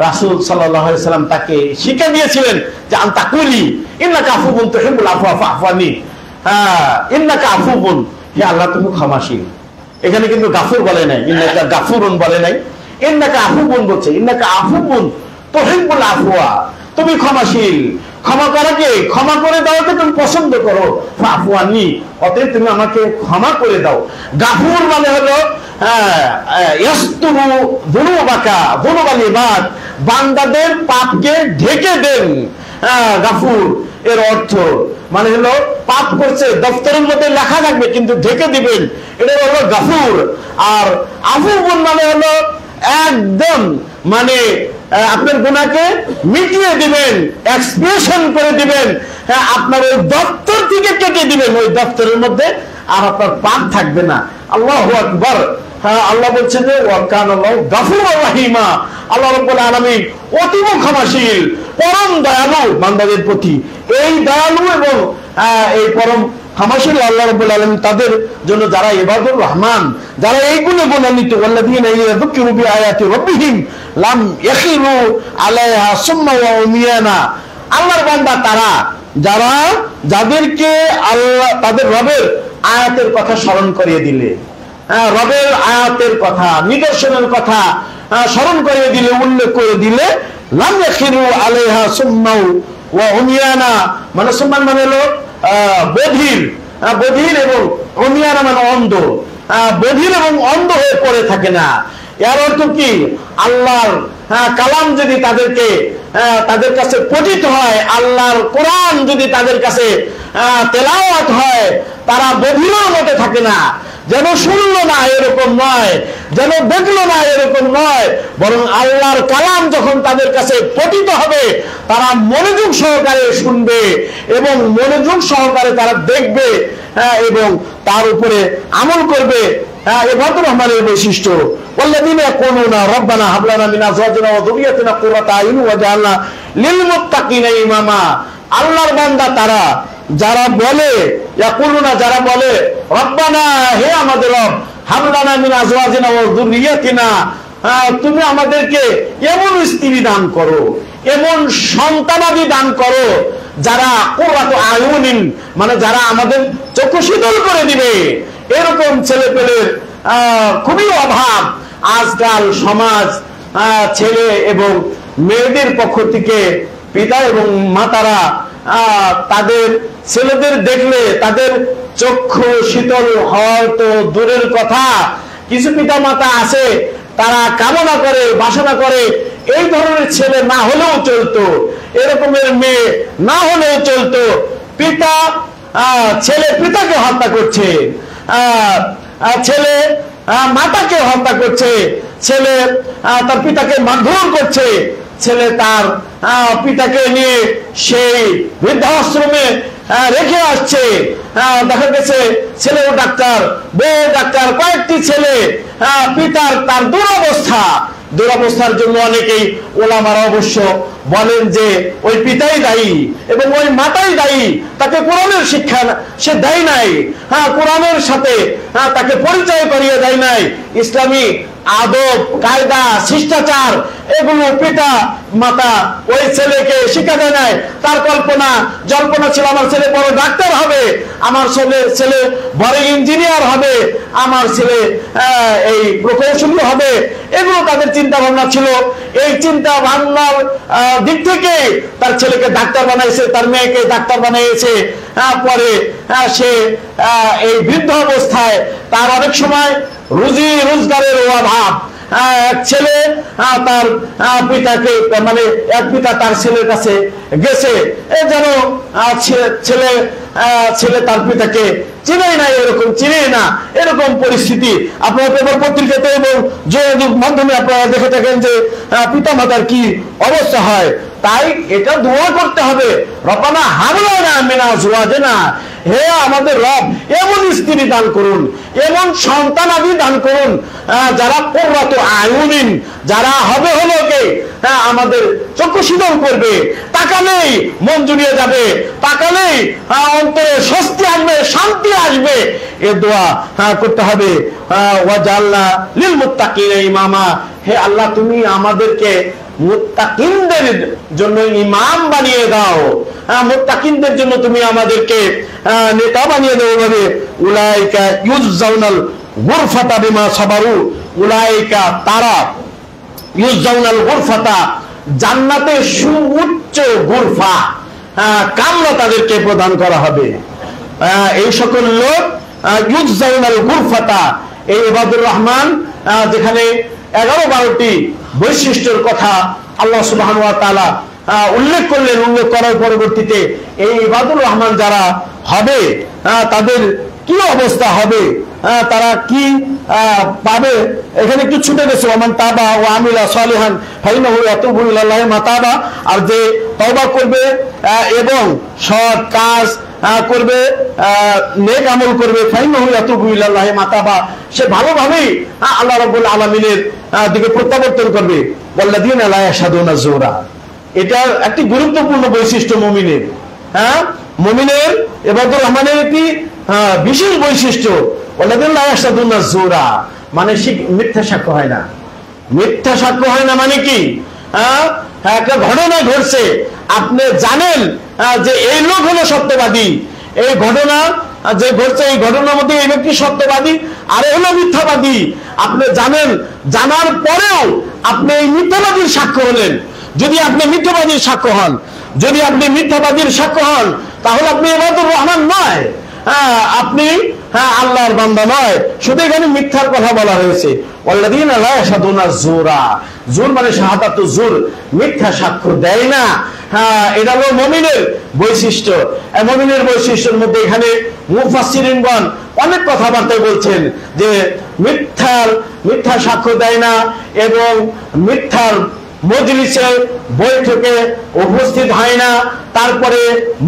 রাসূল সাল্লাল্লাহু আলাইহি ওয়াসাল্লাম তাকে শিক্ষা দিয়েছিলেন যে আনতা কুলি ইন্নাকা আফুবুন তুহিব্বুল আফওয়া ফাফওয়ানি। ইন্নাকা আফুবুন, হে আল্লাহ তুমি ক্ষমাশীল। এখানে কিন্তু গাফুর বলে নাই, ইন্নাকা গাফুরুন বলে নাই, ইন্নাকা আফুবুন বলছে। ইন্নাকা আফুবুন তুহিব্বুল আফওয়া, তুমি ক্ষমাশীল, ক্ষমা করাকে, ক্ষমা করে দেওয়াকে তুমি পছন্দ করো। ফাফওয়ানি, অতএব তুমি আমাকে ক্ষমা করে দাও। গাফুর মানে হলো ইয়াসতুরু যুনুবাকা যুনুবাল ইবাদ, বান্দাদের পাপকে ঢেকে দেন। গাফুর এর অর্থ মানে হলো পাপ করছে দফতরের মধ্যে লেখা থাকবে কিন্তু ঢেকে দিবেন, এটা হলো গাফুর। আর আফুবুন মানে হলো একদম মানে আপনার গুনাহকে মিটিয়ে দিবেন, এক্সপ্রেশন করে দিবেন, আপনার ওই দপ্তর থেকে কেটে দিবেন, ওই দপ্তরের মধ্যে আর আপনার পাপ থাকবে না। আল্লাহু আকবার। আল্লাহ বলছেন যে ওয়া কানাল্লাহু গাফুরুর রাহিমা, আল্লাহ রাব্বুল আলামিন অতীব ক্ষমাশীল, পরম দয়ালু বান্দাদের প্রতি। এই দয়ালু এবং এই পরম ক্ষমাশীল আল্লাহ রাব্বুল আলামিন তাদের জন্য যারা ইবাদুর রহমান, যারা এইগুলো গুণান্বিত, ওয়াল্লাযীনা ইয়াযকুরু বিআয়াতি রাব্বিহিম লাম ইয়াখিরু আলাইহা সুম্মা ওয়া উমিয়ানা। আল্লাহর বান্দা তারা যারা যাদেরকে আল্লাহ তাদের রবের আয়াতের কথা স্মরণ করিয়ে দিলে, রবের আয়াতের কথা, নিদর্শনের কথা স্মরণ করিয়ে দিলে, উল্লেখ করে দিলে, লাম ইয়াখিরু আলাইহা সুম্মা ওয়া উমিয়ানা মানে সুম্মান মানে হলো বধির, বধির এবং উমিয়ানা মানে অন্ধ, বধির এবং অন্ধ হয়ে পড়ে থাকে না। এর অর্থ কি? আল্লাহর কালাম যদি তাদের কাছে পঠিত হয়, আল্লাহর কোরআন যদি তাদের কাছে তেলাওয়াত হয়, তারা বধিরের মতো থাকে না, যেন শুনলো না এরকম নয়, যেন দেখলো না এরকম নয়, বরং আল্লাহর কালাম যখন তাদের কাছে পঠিত হবে তারা মনোযোগ সহকারে শুনবে এবং মনোযোগ সহকারে তারা দেখবে এবং তার উপরে আমল করবে। ইবাদুর রহমানের বৈশিষ্ট্য, ওয়াল্লাযীনা ইয়াকুলুনা রব্বানা হাব লানা মিন আজওয়াজিনা ওয়া যুররিয়্যাতিনা কুররাতা আয়ুন ওয়াজআলনা লিল মুত্তাকিনা ইমামা। আল্লাহর বান্দা তারা যারা বলে, ইয়াকুলুনা যারা বলে, রব্বানা হে আমাদের রব, হাব লানা মিন আজওয়াজিনা ওয়া যুররিয়্যাতিনা, তুমি আমাদেরকে এমন স্ত্রী দান করো, এমন সন্তানাদি দান করো যারা কুররাতু আয়ুনিন মানে যারা আমাদের চক্ষু শীতল করে দিবে। এরকম ছেলে পেলের খুবই অভাব। আজকাল সমাজ ছেলে এবং মেয়েদের পক্ষ থেকে পিতা এবং মাতারা তাদের ছেলেদের দেখলে তাদের চক্ষু শীতল হয়তো দূরের কথা, কিছু পিতা মাতা আছে তারা কামনা করে, বাসনা করে এই ধরনের ছেলে না হলেও চলতো, এরকমের মেয়ে না হলেও চলতো। ছেলে পিতাকে হত্যা করছে, ছেলে মাতাকে হত্যা করছে, ছেলে তার পিতাকে মারধর করছে, ছেলে তার পিতাকে নিয়ে সেই বৃদ্ধাশ্রমে রেখে আসছে। দেখা গেছে ছেলেও ডাক্তার, বউ ডাক্তার, কয়েকটি ছেলে, পিতার তার দুরবস্থার জন্য অনেকেই ওলামারা অবশ্য বলেন যে ওই পিতাই দায়ী এবং ওই মাতাই দায়ী, তাকে কোরআনের শিক্ষা সে দেয় নাই, কোরআনের সাথে তাকে পরিচয় করিয়ে দেয় নাই, ইসলামী আদব কায়দা শিষ্টাচার এগুলো পিতা মাতা ওই ছেলেকে শিক্ষা দেয় নাই। তার জল্পনা ছিল আমার ছেলে বড় ডাক্তার হবে, আমার ছেলে বড় ইঞ্জিনিয়ার হবে, আমার ছেলে এই প্রকৌশলী হবে, এগুলো তাদের চিন্তা ভাবনা ছিল। এই চিন্তা ভাবনার দিক থেকে তার ছেলেকে ডাক্তার বানাইছে, তার মেয়েকে ডাক্তার বানিয়েছে। পরে সে এই বৃদ্ধ অবস্থায় তার অনেক সময় রুজি রোজগারের অভাব, এক ছেলে তার পিতাকে, মানে এক পিতা তার ছেলের কাছে গেছে, যেন ছেলে তার পিতাকে চিনেই না, চিনেই না, এরকম পরিস্থিতি আপনারা পেপার পত্রিকাতে এবং যোগাযোগ মাধ্যমে আপনারা দেখে থাকেন যে পিতা মাতার কি অবস্থা হয়। তাই এটা দোয়া করতে হবে, রব্বানা হাবলানা মিন আজওয়াজিনা, হে আমাদের রব এমন স্ত্রী দান করুন, এমন সন্তান আদি দান করুন যারা কুররাতু আয়ুনিন, যারা হবে কে আমাদের চক্ষু শীতল করবে, তাকালেই মন জুড়িয়ে যাবে, তাকালেই অন্তরে স্বস্তি আসবে, শান্তি আসবে। এ দোয়া করতে হবে। ওয়াজালনা লিল মুত্তাকিনা ইমামা, হে আল্লাহ তুমি আমাদেরকে মুত্তাকিনদের জন্য ইমাম বানিয়ে দাও, মুত্তাকিনদের জন্য তুমি আমাদেরকে নেতা বানিয়ে দাও। ভাবে উলাইকা ইউজাউনাল গুরফাতা বিমা সাবারু, উলাইকা তারা ইউজাউনাল গুরফাতা জান্নাতের সুউচ্চ গুরফা, কামরা তাদেরকে প্রদান করা হবে। এই সকল লোক ইউজাউনাল গুরফাতা, এই ইবাদুর রহমান যেখানে 11-12টি বৈশিষ্ট্যের কথা আল্লাহ সুবহানাহু ওয়া তাআলা উল্লেখ করলেন, উল্লেখ করার পরবর্তীতে এই ইবাদুর রহমান যারা হবে তাদের কি অবস্থা হবে, তারা কি পাবে, এখানে একটু ছুটে গেছে, ওমান তাবা ওয়া আমিলা সালিহান ফাইন্নাহু ইয়াতুবু ইলাল্লাহি মাতাবা, আর যে তওবা করবে এবং সৎ কাজ করবে, নেক আমল করবে, ফাইন্নাহু ইয়াতুবু ইলাল্লাহি মাতাবা, সে ভালোভাবেই আল্লাহ রাব্বুল আলামিনের দিকে প্রত্যাবর্তন করবে। ওয়াল্লাযীনা লা ইয়াশহাদুনা যুরা, এটা একটি গুরুত্বপূর্ণ বৈশিষ্ট্য মুমিনের। মুমিনের ইবাদুর রহমানের একটি বিশেষ বৈশিষ্ট্য, ওয়াল্লাযীনা লা ইয়াশহাদুনা যুরা, মানে সে মিথ্যা সাক্ষ্য হয় না। মিথ্যা সাক্ষ্য হয় না মানে কি, একটা ঘটনা ঘটছে, আপনি জানেন যে এই লোক হলো সত্যবাদী, এই ঘটনা যে ঘটছে এই ঘটনার মধ্যে এই ব্যক্তি সত্যবাদী আর হলো মিথ্যাবাদী, আপনি জানেন, জানার পরেও আপনি এই মিথ্যাবাদীর সাক্ষ্য হলেন। যদি আপনি মিথ্যাবাদীর সাক্ষ্য হন, যদি আপনি মিথ্যাবাদীর সাক্ষ্য হন, তাহলে আপনি ইবাদুর রহমান নয়, আপনি আল্লাহর বান্দা নয়। শুধু এখানে মিথ্যার কথা বলা হয়েছে, ওয়াল্লাযীনা লা ইয়াশহাদুনা যুরা, জুর মানে শাহাদাতু জুর, মিথ্যা সাক্ষ্য দেয় না। এটা হলো মুমিনের বৈশিষ্ট্য। মুমিনের বৈশিষ্ট্যের মধ্যে এখানে মুফাসসিরিনগণ অনেক কথাবার্তা বলছেন যে মিথ্যা সাক্ষ্য দেয় না এবং মিথ্যার মজলিসে বৈঠকে উপস্থিত হয় না। তারপরে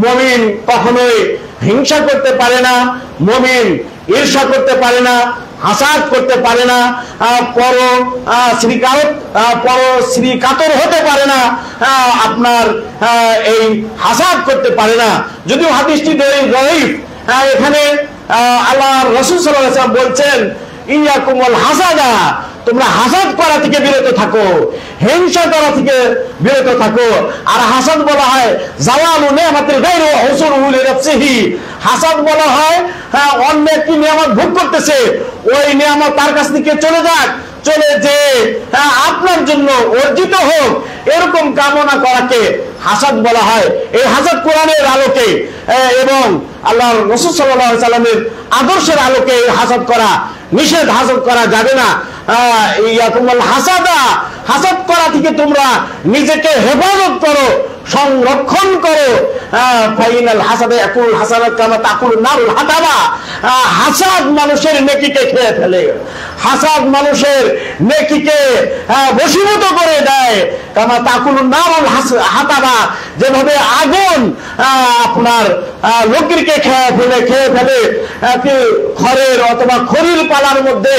মুমিন কখনোই হিংসা করতে পারে না, মুমিন ঈর্ষা করতে পারে না, হাসাদ করতে পারে না, পর শ্রীকাতর হতে পারে না, আপনার এই হাসাদ করতে পারে না। যদিও হাদিসটি দঈফ, এখানে আল্লাহর রাসূল সাল্লাল্লাহু আলাইহি ওয়াসাল্লাম বলছেন ইয়াকুমুল হাসাদা, তোমরা হাসাদ করা থেকে বিরত থাকো, হিংসা করা থেকে বিরত থাকো। আর হাসাদ বলা হয় জাওয়ালু নিয়ামাতিল গায়রি ওয়া হুসুলুহু লিনাফসিহি, হাসাদ বলা হয় অন্য একটি নিয়ামত ভোগ করতেছে, ওই নিয়ামত তার কাছ থেকে চলে যাক, চলে যে আপনার জন্য অর্জিত হোক, এরকম কামনা করাকে হাসাদ বলা হয়। এই হাসাদ কোরআনের আলোকে এবং আল্লাহর রাসূল সাল্লাল্লাহু আলাইহি সাল্লামের আদর্শের আলোকে হাসাদ করা নিষেধ, হাসাদ করা যাবে না। ইয়াকুমুল হাসাদা, হাসাদ করা থেকে তোমরা নিজেকে হেফাজত করো, সংরক্ষণ করো। ফাইনাল হাসাদে ইয়াকুল হাসানাত কামা তাকুলুন নারুল হাতাবা, হাসাদ মানুষের নেকিকে খেয়ে ফেলে, হাসাদ মানুষের নেকিকে বশীভূত করে দেয়। কামা তাকুলুন নারুল হাতাবা, যেভাবে আগুন আপনার লোককে খেয়ে ফেলে খড়ের অথবা খড়ির পালার মধ্যে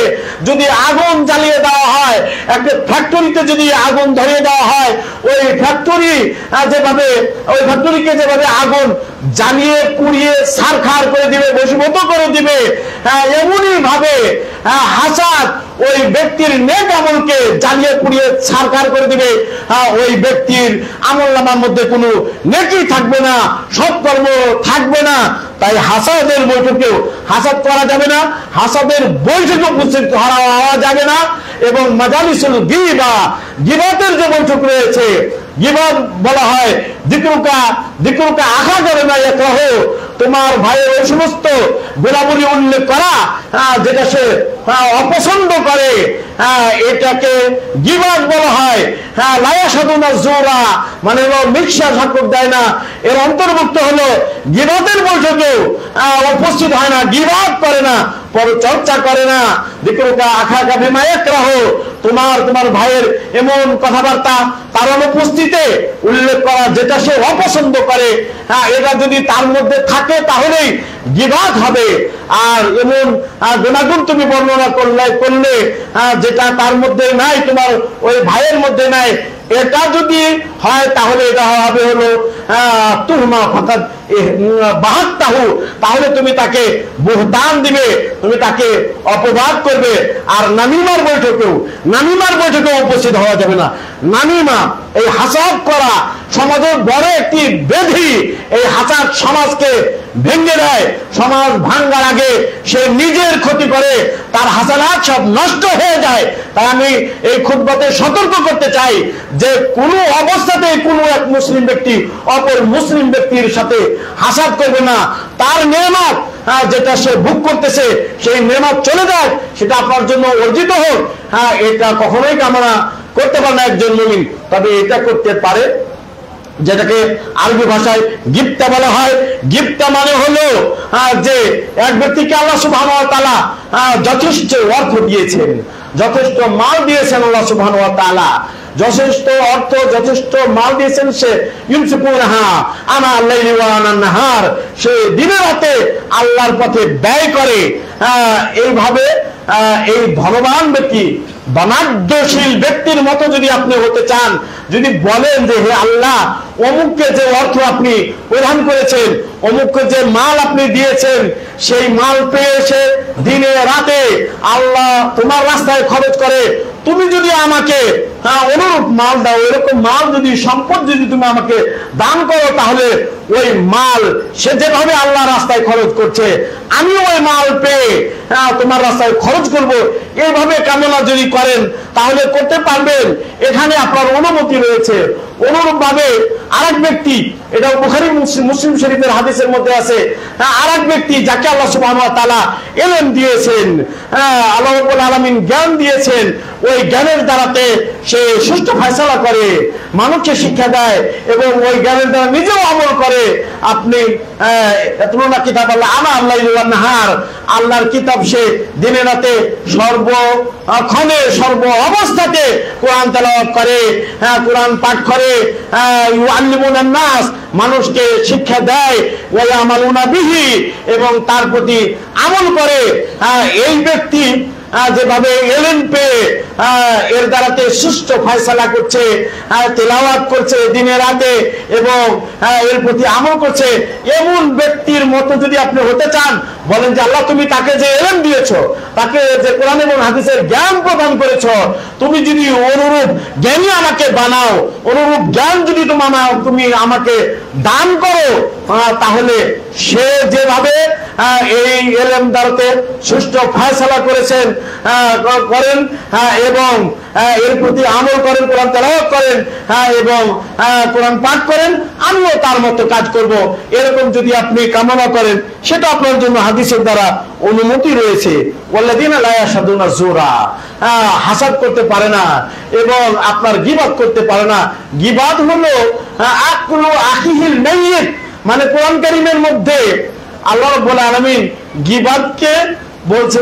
যদি আগুন জ্বালিয়ে দেওয়া হয়, একটা ফ্যাক্টরিতে যদি আগুন ধরিয়ে দেওয়া হয়, ওই ফ্যাক্টরিকে যেভাবে আগুন জ্বালিয়ে পুড়িয়ে ছারখার করে দিবে, বশীভূত করে দিবে, এমনই ভাবে হাসাদ ওই ব্যক্তির নেক আমলকে জ্বালিয়ে পুড়িয়ে ছারখার করে দিবে। ওই ব্যক্তির আমলনামার মধ্যে কোনো নেকি থাকবে না, সৎকর্ম থাকবে না। তাই হাসাদের বৈঠকেও হাসাদ করা যাবে না, হাসাদের বৈঠকে উপস্থিত হওয়া যাবে না। এবং মাজালিসুল গীবা, গীবতের যে বৈঠক রয়েছে, গীবত বলা হয় যিকরুকা আখা করে না ইয়াকরাহু, তোমার ভাইয়ের ওই সমস্ত গোলাগুলি উল্লেখ করা যেটা সে অপছন্দ করে, এটাকে গীবত বলা হয়। লায়া সাধুনা জোরা মানে মিথ্যা সাক্ষ্য দেয় না, এর অন্তর্ভুক্ত হলো গীবতের বৈঠকে উপস্থিত হয় না, গীবত করে না, পরচর্চা করে না। দিকরুকা আখাকা বিমা ইয়াকরাহ, তোমার ভাইয়ের এমন কথাবার্তা তার অনুপস্থিতিতে উল্লেখ করা যেটা সে অপছন্দ করে, এটা যদি তার মধ্যে থাকে তাহলেই গীবত হবে। আর এমন গুণাগুণ তুমি বর্ণনা করলে যেটা তার মধ্যে নাই, তোমার ওই ভাইয়ের মধ্যে নাই, এটা যদি হয় তাহলে এটা হবে হলো তুহমা ফাকাদ বাহাত্তাহু, তাহলে তুমি তাকে বুহতান দিবে, তুমি তাকে অপবাদ করবে। আর নামিমার বৈঠকেও উপস্থিত হওয়া যাবে না। নামিমা এই হাসাদ করা সমাজের বড় একটি ব্যাধি। এই হাসাদ সমাজকে ভেঙে দেয়, সমাজ ভাঙ্গার আগে সে নিজের ক্ষতি করে, তার হাসানাত সব নষ্ট হয়ে যায়। তাই আমি এই খুতবাতে সতর্ক করতে চাই যে কোনো অবস্থাতেই কোনো এক মুসলিম ব্যক্তি অপর মুসলিম ব্যক্তির সাথে হাসাদ করবে না। তার নেয়ামত যেটা সে ভোগ করতেছে সেই নেয়ামত চলে যায়, সেটা আপনার জন্য অর্জিত হোক, এটা কখনোই কামনা করতে পারে না একজন মুমিন। তবে এটা করতে পারে যেটাকে আরবি ভাষায় গিফতা বলা হয়। গিফতা মানে হলো যে এক ব্যক্তিকে আল্লাহ সুবহানাহু ওয়া তাআলা যথেষ্ট অর্থ দিয়েছেন, যথেষ্ট মাল দিয়েছেন, আল্লাহ সুবহানাহু ওয়া তাআলা যথেষ্ট অর্থ যথেষ্ট মাল দিয়েছেন, সে ইউনফিকুনহা আনা আল-লাইলি ওয়া আনা আন-নাহার, সে দিনে রাতে আল্লাহর পথে ব্যয় করে। এইভাবে এই ধনবান ব্যক্তি, ধনাঢ্যশীল ব্যক্তির মতো যদি আপনি হতে চান, যদি বলেন যে হে আল্লাহ, অমুককে যে অর্থ আপনি প্রদান করেছেন, অমুককে যে মাল আপনি দিয়েছেন, সেই মাল পেয়ে সে দিনে রাতে আল্লাহ তোমার রাস্তায় খরচ করে, তুমি যদি আমাকে অনুরূপ মাল দাও, এরকম মাল যদি সম্পদ যদি তুমি আমাকে দান করো, তাহলে ওই মাল সে যেভাবে আল্লাহ রাস্তায় খরচ করছে আমি ওই মাল পেয়ে তোমার রাস্তায় খরচ করব, এইভাবে কামনা যদি করেন তাহলে করতে পারবেন, এখানে আপনার অনুমতি রয়েছে। অনুরূপ ভাবে আরেক ব্যক্তি, এটা বুখারী মুসলিম শরীফের হাদিসের মধ্যে আছে, আরেক ব্যক্তি যাকে আল্লাহ সুবহানাহু ওয়া তাআলা ইলম দিয়েছেন, আল্লাহ রাব্বুল আলামিন জ্ঞান দিয়েছেন, ওই জ্ঞানের দ্বারাতে সে সুষ্ঠু ফয়সালা করে, মানুষকে শিক্ষা দেয় এবং ওই জ্ঞানের দ্বারা নিজেও আমল করে। আপনি তুলনা কিতাব আল্লাহ আনা আল-লাইলি ওয়ান নাহার, আল্লাহর কিতাব সে দিনে রাতে সর্বক্ষণে সর্ব অবস্থাতে কোরআন তেলাওয়াত করে, কোরআন পাঠ করে, ইউআল্লিমুনান নাস, মানুষকে শিক্ষা দেয়, ওয়া ইয়ামালুনা বিহি, এবং তার প্রতি আমল করে। এই ব্যক্তি যেভাবে এলেন পেয়ে এর দ্বারাতে সুষ্ঠু ফয়সালা করছে, তেলাওয়াত করছে দিনে রাতে এবং এর প্রতি আমল করছে, এমন ব্যক্তির মতো যদি আপনি হতে চান, বলেন যে আল্লাহ তুমি তাকে যে এলেম দিয়েছো, তাকে যে কোরআন এবং হাদিসের জ্ঞান প্রদান করেছো, তুমি যদি অনুরূপ জ্ঞানী আমাকে বানাও, অনুরূপ জ্ঞান যদি তুমি আমাকে দান করো, তাহলে সে যেভাবে এই এলেম দ্বারাতে সুষ্ঠু ফয়সালা করেছেন করেন এবং এর প্রতি আমল করেন, কোরআন তেলাওয়াত করেন এবং কোরআন পাঠ করেন, আমিও তার মতো কাজ করব, এরকম যদি আপনি কামনা করেন, সেটা আপনার জন্য হাদিসের দ্বারা অনুমতি রয়েছে। ওয়াল্লাযীনা লা ইয়াশহাদুনা যুরা, হাসাদ করতে পারে না এবং আপনার গীবত করতে পারে না। গীবত হলো আকলু আখিহিল মাইয়িত, মানে কোরআন কারীমের মধ্যে আল্লাহ রাব্বুল আলামিন গীবতকে বলছে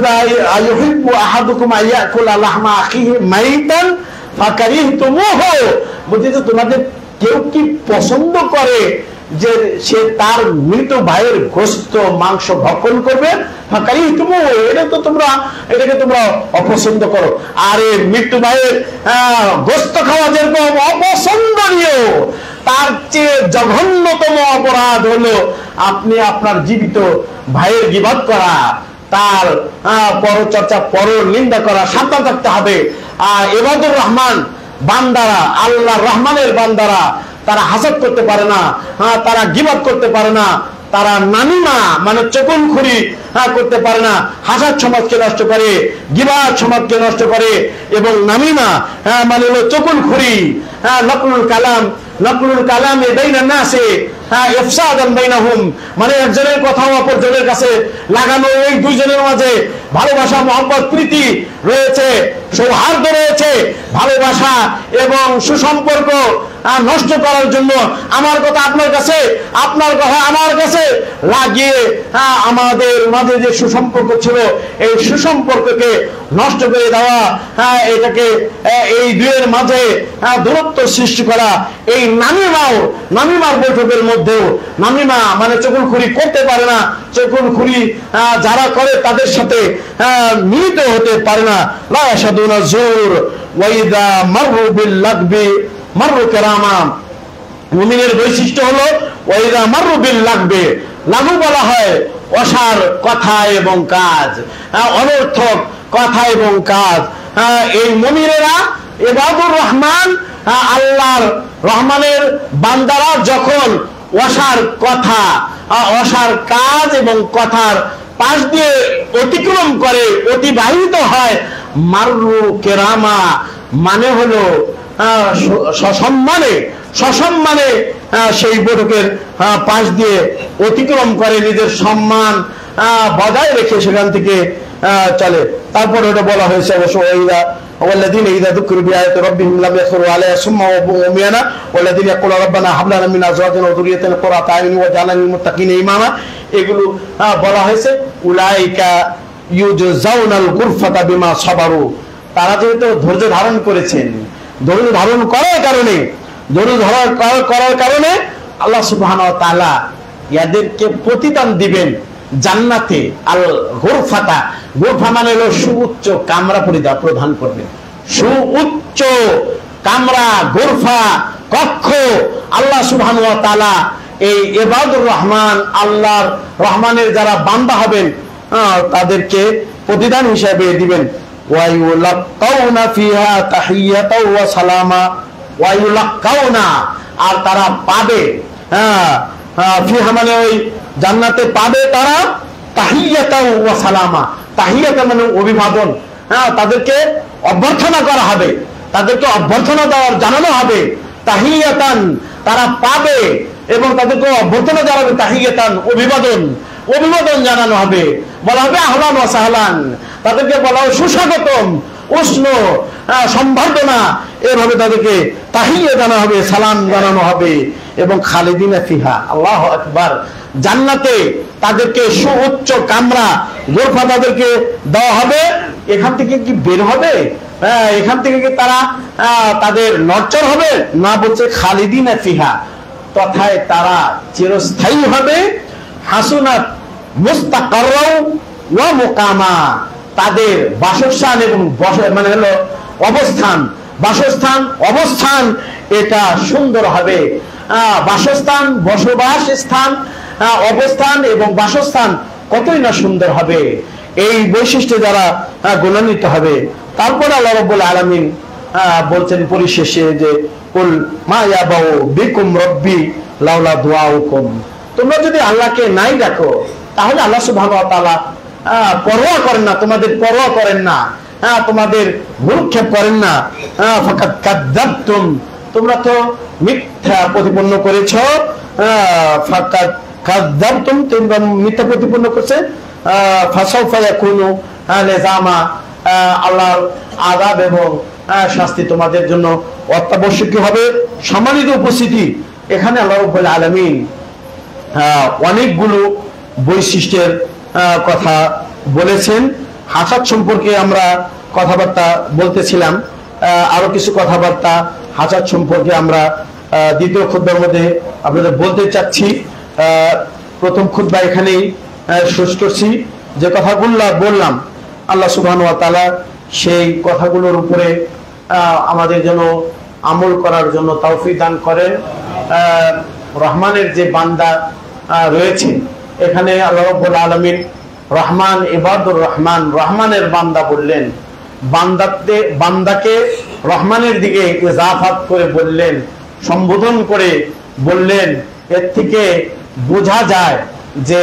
আইয়ুহিব্বু আহাদুকুম আইয়াকুলা লাহমা আখিহি মাইতান ফাকারিহতুমুহু, বলছে যে তোমাদের কেউ কি পছন্দ করে যে সে তার মৃত ভাইয়ের গোশত মাংস ভক্ষণ করবে? ফাকারিহতুমুহু, এটাকে তোমরা অপছন্দ করো। আর এই মৃত ভাইয়ের গোশত খাওয়া যেরকম অপছন্দনীয়, তার চেয়ে জঘন্যতম অপরাধ হলো আপনি আপনার জীবিত ভাইয়ের গীবত করা, তার পরচর্চা পর নিন্দা করা। সাবধান থাকতে হবে। ইবাদুর রহমান বান্দারা, আল্লাহ রহমানের বান্দারা, তারা হাসাদ করতে পারে না, তারা গীবত করতে পারে না, তারা নামিমা মানে চকুনখুরি করতে পারে না। হাসাদ সমাজকে নষ্ট করে, গীবত সমাজকে নষ্ট করে এবং নামিমা মানে হলো চকুনখুরি, নকলুল কালাম বাইনান নাসে, ইফসাদান বাইনাহুম, মানে একজনের কথা অপরজনের কাছে লাগানো, এই দুইজনের মাঝে ভালোবাসা, মহব্বত, প্রীতি রয়েছে, সৌহার্দ্য রয়েছে, ভালোবাসা এবং সুসম্পর্ক নষ্ট করার জন্য আমার কথা আপনার কাছে, আপনার কথা আমার কাছে লাগিয়ে আমাদের মাঝে যে সুসম্পর্ক ছিল এই সুসম্পর্ককে নষ্ট করে দেওয়া, এটাকে এই দুয়ের মাঝে দূরত্ব সৃষ্টি করা, এই নামিমার বৈঠকের মধ্যেও নামিমা মানে চকুলখুরি করতে পারে না, চকুলখুরি যারা করে তাদের সাথে মিলিত হতে পারে না। লা ইয়াশহাদুনা যুর ওয়া ইযা মাররু বিল লাগবি মাররু কিরামা। মুমিনের বৈশিষ্ট্য হলো ওয়া ইযা মাররু বিল লাগবি, লাগু বলা হয় অসার কথা এবং কাজ, অনর্থক কথা এবং কাজ। এই মুমিনেরা ইবাদুর রহমান, আল্লাহর রহমানের বান্দারা যখন অসার কথা, অসার কাজ এবং কথার পাশ দিয়ে অতিক্রম করে, অতিবাহিত হয়, মাররু কিরামা মানে হলো সসম্মানে সেই বৈঠকের পাশ দিয়ে অতিক্রম করে, নিজের সম্মান বজায় রেখে সেখান থেকে চলে। তারপরে ওটা বলা হয়েছে অবশ্য والذين إذا ذكروا بآيات ربهم لم يخروا عليها صما وعميانا والذين يقولون ربنا هب لنا من أزواجنا وذريتنا قرة أعين واجعلنا للمتقين إماما। এগুলো বলা হয়েছে উলাইকা ইউজাউনাল গুরফাতা বিমা সাবারু, তারা যেহেতু ধৈর্য ধারণ করেছেন, ধৈর্য ধারণ করার কারণে আল্লাহ সুবহানাহু ওয়া তাআলা ইয়াদেরকে প্রতিদান দিবেন জান্নাতে। আল গুরফাতা, গুরফা মানে হলো সুউচ্চ কামরা প্রদান করবেন, সুউচ্চ কামরা, গুরফা, কক্ষ। আল্লাহ সুবহানাহু ওয়া তাআলা এই ইবাদুর রহমান, আল্লাহর রহমানের যারা বান্দা হবেন তাদেরকে প্রতিদান হিসেবে দিবেন। ওয়া ইউলাক্কাউনা ফিহা তাহিয়াতাও ওয়া সালামা, ওয়া ইউলাক্কাউনা, আর তারা পাবে, ফিহা মানে ওই জান্নাতে পাবে তারা তাহিয়াতাও ওয়া সালামা। তাহিয়াতা মানে অভিবাদন, তাদেরকে অভ্যর্থনা করা হবে, তাদেরকে অভ্যর্থনা দেওয়ার জানানো হবে। তাহিয়াতান তারা পাবে এবং তাদেরকে অভ্যর্থনা জানাবে, তাহিয়াতান অভিবাদন জানানো হবে, বলা হবে আহলান ওয়া সাহলান, তাদেরকে বলা হবে সুস্বাগতম, উষ্ণ সম্বর্ধনা, এভাবে তাদেরকে তাহিয়া জানানো হবে, সালাম জানানো হবে। এবং খালিদিনা ফিহা, আল্লাহু আকবার, জান্নাতে তাদেরকে সুউচ্চ কামরা, গোরফা তাদেরকে দেওয়া হবে। এখান থেকে কি বের হবে? এখান থেকে কি তারা তাদের নড়চড় হবে না? বলছে খালিদিনা ফিহা, তথায় তারা চিরস্থায়ী হবে। হাসুনাত মুস্তাকাররাও ওয়া মুকামা, তাদের বাসস্থান এবং মানে হলো অবস্থান এটা সুন্দর হবে। বাসস্থান, বসবাস স্থান, অবস্থান এবং বাসস্থান কতই না সুন্দর হবে। এই বৈশিষ্ট্য যারা গুণান্বিত হবে। তারপরে আল্লাহ রাব্বুল আলামিন বলছেন পরিশেষে যে কুল মা ইয়াবাউ বিকুম রব্বি লাউলা দুআউকুম, তোমরা যদি আল্লাহকে নাই ডাকো তাহলে আল্লাহ সুবহানাহু ওয়া তাআলা পরোয়া করেন না, তোমাদের পরোয়া করেন না, তোমাদের ভ্রুক্ষেপ করেন না। ফাকাদ কাযযাবতুম, তোমরা তো মিথ্যা প্রতিপন্ন করেছ। ফাকাদ কাযযাবতুম, তোমরা মিথ্যা প্রতিপন্ন করছে। ফাসাউফা ইয়াকুনু লিজামা, আল্লাহর আযাব এবং শাস্তি তোমাদের জন্য অত্যাবশ্যকীয় হবে। সম্মানিত উপস্থিতি, এখানে আল্লাহ রাব্বুল আলামিন অনেকগুলো বৈশিষ্ট্যের কথা বলেছেন। হাসাদ সম্পর্কে আমরা কথাবার্তা বলতেছিলাম, আরো কিছু কথাবার্তা হাসাদ সম্পর্কে আমরা দ্বিতীয় খুতবার মধ্যে আপনাদের বলতে চাচ্ছি। প্রথম খুতবা এখানেই শেষ করছি। যে কথাগুলো বললাম আল্লাহ সুবহানাহু ওয়া তাআলা সেই কথাগুলোর উপরে আমাদের জন্য আমল করার জন্য তৌফিক দান করেন। রহমানের যে বান্দা রয়েছে, এখানে আল্লাহ রাব্বুল আলামিন রহমান, ইবাদুর রহমান, রহমানের বান্দা বললেন। বান্দাকে রহমানের দিকে ইজাফাত করে বললেন, সম্বোধন করে বললেন। এর থেকে বোঝা যায় যে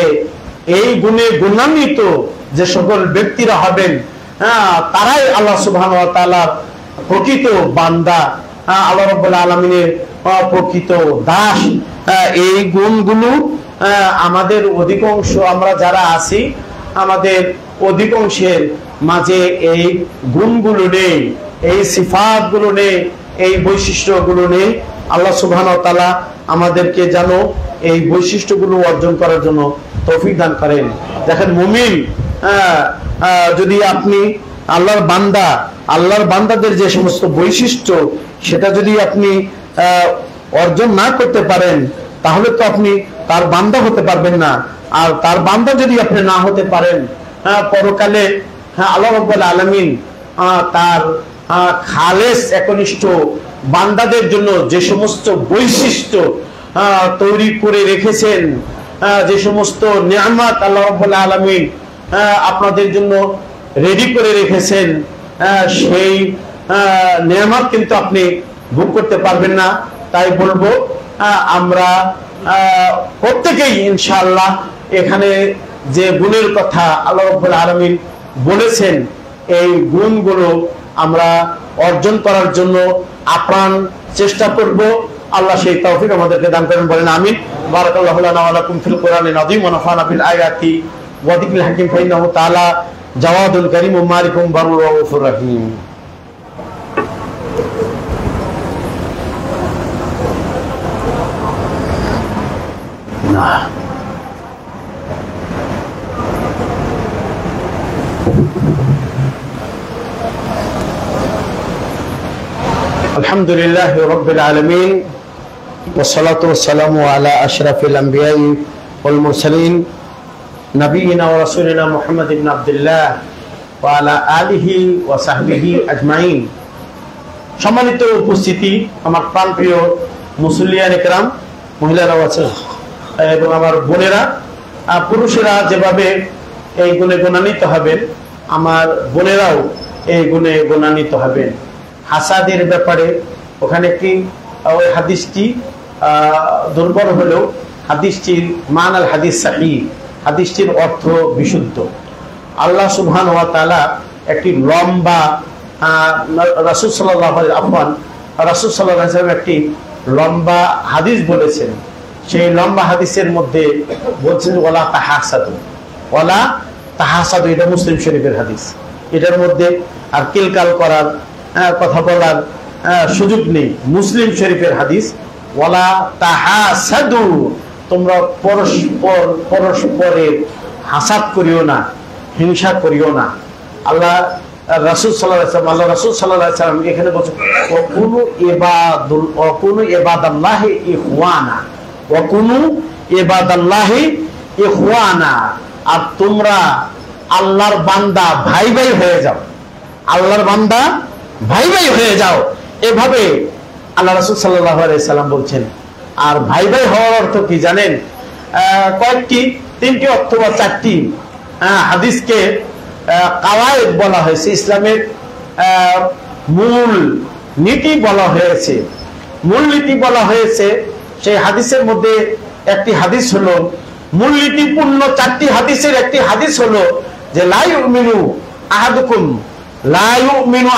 এই গুণে গুণান্বিত যে সকল ব্যক্তিরা হবেন তারাই আল্লাহ সুবহানাহু ওয়া তাআলার প্রকৃত বান্দা। আল্লাহ রাব্বুল আলামিনের প্রকৃত দাস। এই গুণগুলো আমাদের অধিকাংশ, আমরা যারা আছি আমাদের অধিকাংশের মাঝে এই গুণগুলো নেই, এই সিফাতগুলো নেই, এই বৈশিষ্ট্যগুলো নেই। আল্লাহ সুবহানাহু ওয়া তাআলা আমাদেরকে যেন এই বৈশিষ্ট্যগুলো অর্জন করার জন্য তৌফিক দান করেন। দেখেন, মুমিন যদি আপনি আল্লাহর বান্দাদের যে সমস্ত বৈশিষ্ট্য সেটা যদি আপনি অর্জন না করতে পারেন তাহলে তো আপনি তার বান্দা হতে পারবেন না। আর তার বান্দা যদি আপনি না হতে পারেন, পরকালে আল্লাহ রাব্বুল আলামিন তার খালেস একনিষ্ঠ বান্দাদের জন্য যে সমস্ত বৈশিষ্ট্য তৈরি করে রেখেছেন, যে সমস্ত নিয়ামত আল্লাহ রাব্বুল আলামিন আপনাদের জন্য রেডি করে রেখেছেন, সেই নিয়ামত কিন্তু আপনি ভোগ করতে পারবেন না। তাই বলবো, আমরা প্রত্যেকেই ইনশাআল্লাহ এখানে যে গুণের কথা আল্লাহ রাব্বুল আলামিন বলেছেন, এই গুণগুলো আমরা অর্জন করার জন্য আপ্রাণ চেষ্টা করব। আল্লাহ সেই তৌফিক আমাদেরকে দান করেন, বলেন আমিন। বারাকাল্লাহু লানা ওয়া লাকুম ফিল কোরআনিল আযীম ওয়া নাফা'না বিল আয়াতি ওয়া যিকরিল হাকীম ফাইন্নাহু তাআলা জাওয়াদুল কারীম মালিকুম বারুর রাউফুর রহিম। না আলহামদুলিল্লাহ রাব্বিল আলামিন والصلاة والسلام على أشرف الأنبياء والمرسلين نبينا ورسولنا محمد بن عبد الله وعلى آله وصحبه أجمعين। সম্মানিত উপস্থিতি, আমার প্রাণপ্রিয় মুসল্লিয়ান ইকরাম, মহিলারাও আছে এবং আমার বোনেরা, পুরুষেরা যেভাবে এই গুণে গুণান্বিত হবেন, আমার বোনেরাও এই গুণে গুণান্বিত হবেন। হাসাদের ব্যাপারে ওখানে কি ওই হাদিসটি দুর্বল হলেও হাদিসটির মান আল হাদিস সাহিহ, হাদিসটির অর্থ বিশুদ্ধ। আল্লাহ সুবহানাহু ওয়া তাআলা একটি লম্বা রাসূল সাল্লাল্লাহু আলাইহি ওয়াসাল্লাম একটি লম্বা হাদিস বলেছেন। সেই লম্বা হাদিসের মধ্যে বলছেন ওয়ালা তাহাসাদু, এটা মুসলিম শরীফের হাদিস। এটার মধ্যে আর কিলকাল করার কথা বলার সুযোগ নেই। মুসলিম শরীফের হাদিস, ওয়ালা তাহাসাদু, তোমরা পরস্পরের হাসাদ করিও না, হিংসা করিও না। আল্লাহ রাসূল সাল্লাল্লাহু আলাইহি ওয়াসাল্লাম এখানে বলছেন ওয়াকুনু ইবাদাল্লাহি ইখওয়ানা, ওয়াকুনু ইবাদাল্লাহি ইখওয়ানা, আর তোমরা আল্লাহর বান্দা ভাই ভাই হয়ে যাও, আল্লাহর বান্দা ভাই ভাই হয়ে যাও। এভাবে আল্লাহ রাসূল সাল্লাল্লাহু আলাইহি সাল্লাম বলছেন। আর ভাই ভাই হওয়ার অর্থ কি জানেন? কয়েকটি, তিনটি অথবা চারটি হাদিসকে কাওয়ায়েদ বলা হয়েছে, ইসলামের মূল নীতি বলা হয়েছে, মূল নীতি বলা হয়েছে। সেই হাদিসের মধ্যে একটি হাদিস হলো, মূল নীতিপূর্ণ চারটি হাদিসের একটি হাদিস হলো যে লা ইউমিনু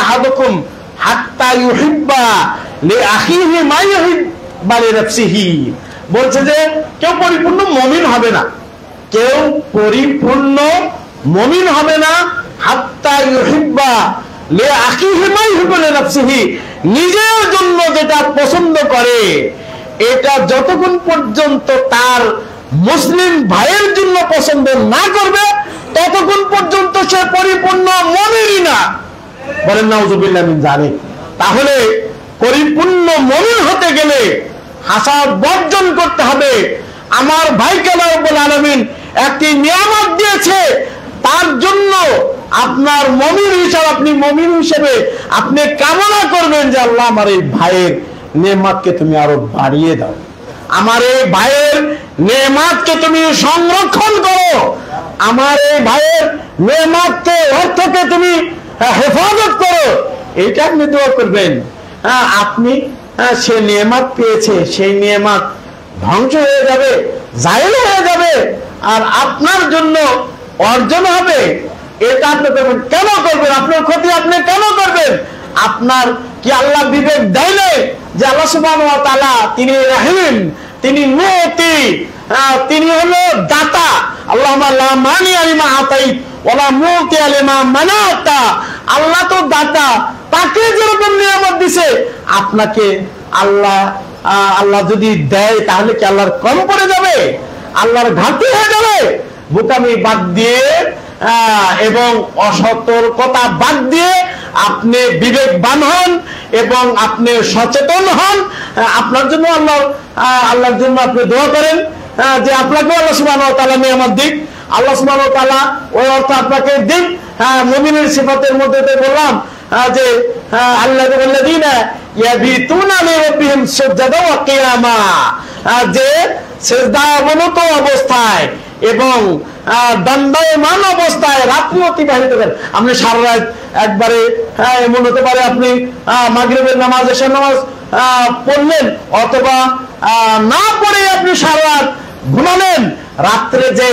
আহাদুকুম হাত্তা ইউহিব্বা লিআখিহি মা ইউহিব্বু লিনাফসিহি। বলছে যে কেউ পরিপূর্ণ মুমিন হবে না, কেউ পরিপূর্ণ মুমিন হবে না হাত্তা ইউহিব্বা লিআখিহি মা ইউহিব্বু লিনাফসিহি, নিজের জন্য যেটা পছন্দ করে এটা যতক্ষণ পর্যন্ত তার মুসলিম ভাইয়ের জন্য পছন্দ না করবে ততক্ষণ পর্যন্ত সে পরিপূর্ণ মুমিনই না। বলেন নাউযুবিল্লাহ মিন যালিক। তাহলে পরিপূর্ণ মুমিন হতে গেলে হাসাদ বর্জন করতে হবে। আমার ভাইকে আল্লাহ রাব্বুল আলামিন একটি নিয়ামত দিয়েছে, তার জন্য আপনার মুমিন হিসাবে, আপনি মুমিন হিসেবে আপনি কামনা করবেন যে আল্লাহ আমার এই ভাইয়ের নেয়ামতকে তুমি আরো বাড়িয়ে দাও, আমার এই ভাইয়ের নেয়ামতকে তুমি সংরক্ষণ করো, আমার এই ভাইয়ের নেয়ামতকে, অর্থকে তুমি হেফাজত করো। এইটা আপনি দোয়া করবেন। আপনি সে নেয়ামত পেয়েছে, সেই নেয়ামত ধ্বংস হয়ে যাবে, জায়েল হয়ে যাবে, আর আপনার জন্য অর্জন হবে। এটা আপনি করবেন। কেন করবেন? আপনার ক্ষতি আপনি কেন করবেন? আপনার কি আল্লাহ বিবেক দেয় না যে আল্লাহ সুবহানাহু ওয়া তাআলা তিনি রহিম, তিনি মুতি, তিনি হলো দাতা। আল্লাহুম্মা লা মানিআ লিমা আতাইত ওয়া লা মুতিআ লিমা মানাতা। আল্লাহ তো দাতা, তাকে যেরকম নিয়ামত দিছে আপনাকে আল্লাহ যদি দেয় তাহলে কি আল্লাহর কম পড়ে যাবে? আল্লাহর ঘাটতি হয়ে যাবে? বোকামি বাদ দিয়ে এবং অসতর্কতা বাদ দিয়ে আপনি বিবেকবান হন এবং আপনি সচেতন হন। আপনার জন্য আল্লাহর জন্য আপনি দোয়া করেন যে আপনাকে আল্লাহ সুবহানাহু ওয়া তাআলা নিয়ামত দিক, আল্লাহ সুবহানাহু ওয়া তাআলা ওই অর্থ আপনাকে দিন। মুমিনের সিফাতের মধ্যে বললাম যে আল্লাযীনা ইয়াবিতুনা লিরাব্বিহিম সুজদান ওয়া কিয়ামা, যে সিজদা অবনত অবস্থায় এবং দণ্ডায়মান অবস্থায় রাত্রি অতিবাহিত করেন। আপনি সারা রাত একবারে এমন হতে পারে আপনি মাগরিবের নামাজ, এশার নামাজ পড়লেন, অথবা না পড়ে আপনি সারা রাত ঘুমালেন। রাত্রে যে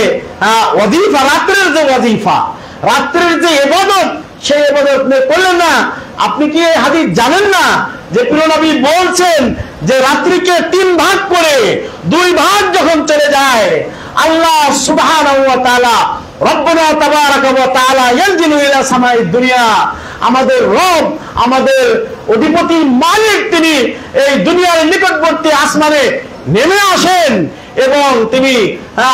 ওয়াজিফা, রাত্রের যে ওয়াজিফা, রাত্রের যে ইবাদত, সেই ইবাদত আপনি করলেন না। আপনি কি এই হাদিস জানেন না যে প্রিয় নবী বলছেন যে রাত্রিকে 3 ভাগ করে 2 ভাগ যখন চলে যায় আল্লাহ সুবহানাহু ওয়া তাআলা রব্বুনা তাবারাকা ওয়া তাআলা ইয়ানজিলু ইলা সামাইদ দুনিয়া, আমাদের রব, আমাদের অধিপতি মালিক, তিনি এই দুনিয়ার নিকটবর্তী আসমানে নেমে আসেন এবং তিনি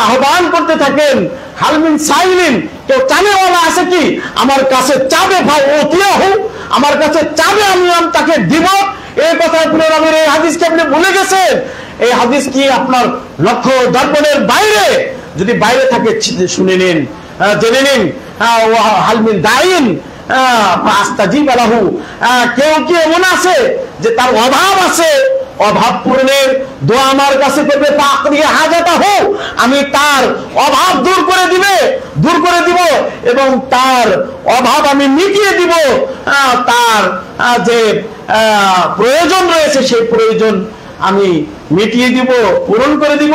আহ্বান করতে থাকেন, হালমিন সাইলিন, কেউ চানেওয়ালা আছে কি? আমার কাছে চাবে ভাই ওতিয়াহু, আমার কাছে চাবে আমি তাকে দিব। এই কথা প্রিয় নবীর এই হাদিসকে আপনি ভুলে গেছেন। এই হাদিস কি আপনার লক্ষ্য দর্পণের বাইরে? যদি বাইরে থাকে শুনে নিন, জেনে নিন। হালমিন দাইন আস্তাজিব লাহু, কেউ কি এমন আছে যে তার অভাব আছে, অভাব পূরণের দোয়া আমার কাছে করবে, তাকরিয়া হাজাতাহু, আমি তার অভাব দূর করে দিব এবং তার অভাব আমি মিটিয়ে দিব। তার যে প্রয়োজন রয়েছে সেই প্রয়োজন আমি মিটিয়ে দিব, পূরণ করে দিব।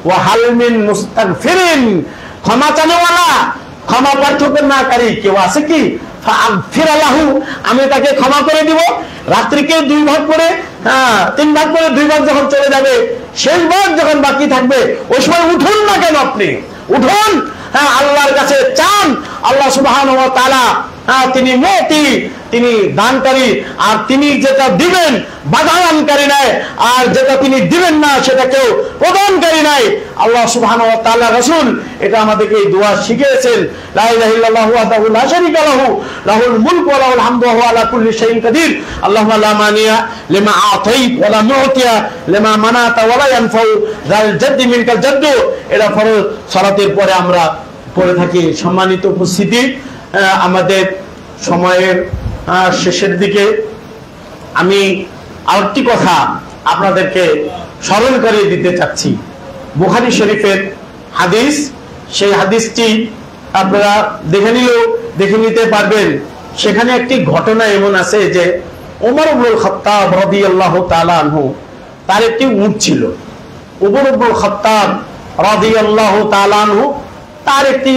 ওয়া হালমিন মুস্তাগফিরিন, ক্ষমা চানেওয়ালা, ক্ষমা প্রার্থনাকারী কেউ আছে কি? ফাগফির লাহু, আমি তাকে ক্ষমা করে দিব। রাত্রিকে 2 ভাগ করে 3 ভাগ করে 2 ভাগ যখন চলে যাবে, শেষ ভাগ যখন বাকি থাকবে, ওই সময় উঠুন না কেন? আপনি উঠুন, আল্লাহর কাছে চান। আল্লাহ সুবহানাহু ওয়া তাআলা তিনি মুতি, তিনি দানকারী, আর তিনি যেটা দিবেন বাধাদানকারী নাই, আর যেটা তিনি দিবেন না সেটা কেউ প্রদানকারী নাই। আল্লাহ সুবহানাহু ওয়া তাআলা রাসূল এটা আমাদেরকে এই দোয়া শিখিয়েছেন, লা ইলাহা ইল্লাল্লাহু ওয়াহদাহু লা শারীকা লাহু লাহুল মুলকু ওয়া লাহুল হামদু ওয়া হুয়া আলা কুল্লি শাইইন কাদির। আল্লাহুম্মা লা মানিয়া লিমা আতাইত ওয়া লা মুতিয়া লিমা মানাতা ওয়া লা ইয়ানফাউ যাল জাদ্দি মিনকাল জাদ্দু। এটা ফরজ সালাতের পরে আমরা পড়ে থাকি। সম্মানিত উপস্থিতি, আমাদের সময়ের শেষের দিকে আমি আরেকটি কথা আপনাদেরকে স্মরণ করিয়ে দিতে চাচ্ছি। বুখারী শরীফের হাদিস, সেই হাদিসটি আপনারা দেখে নিতে পারবেন। সেখানে একটি ঘটনা এমন আছে যে ওমর ইবনুল খাত্তাব রাদিয়াল্লাহু তাআলা আনহু, তার একটি উট ছিল। ওমর ইবনুল খাত্তাব রাদিয়াল্লাহু তাআলা আনহু, তার একটি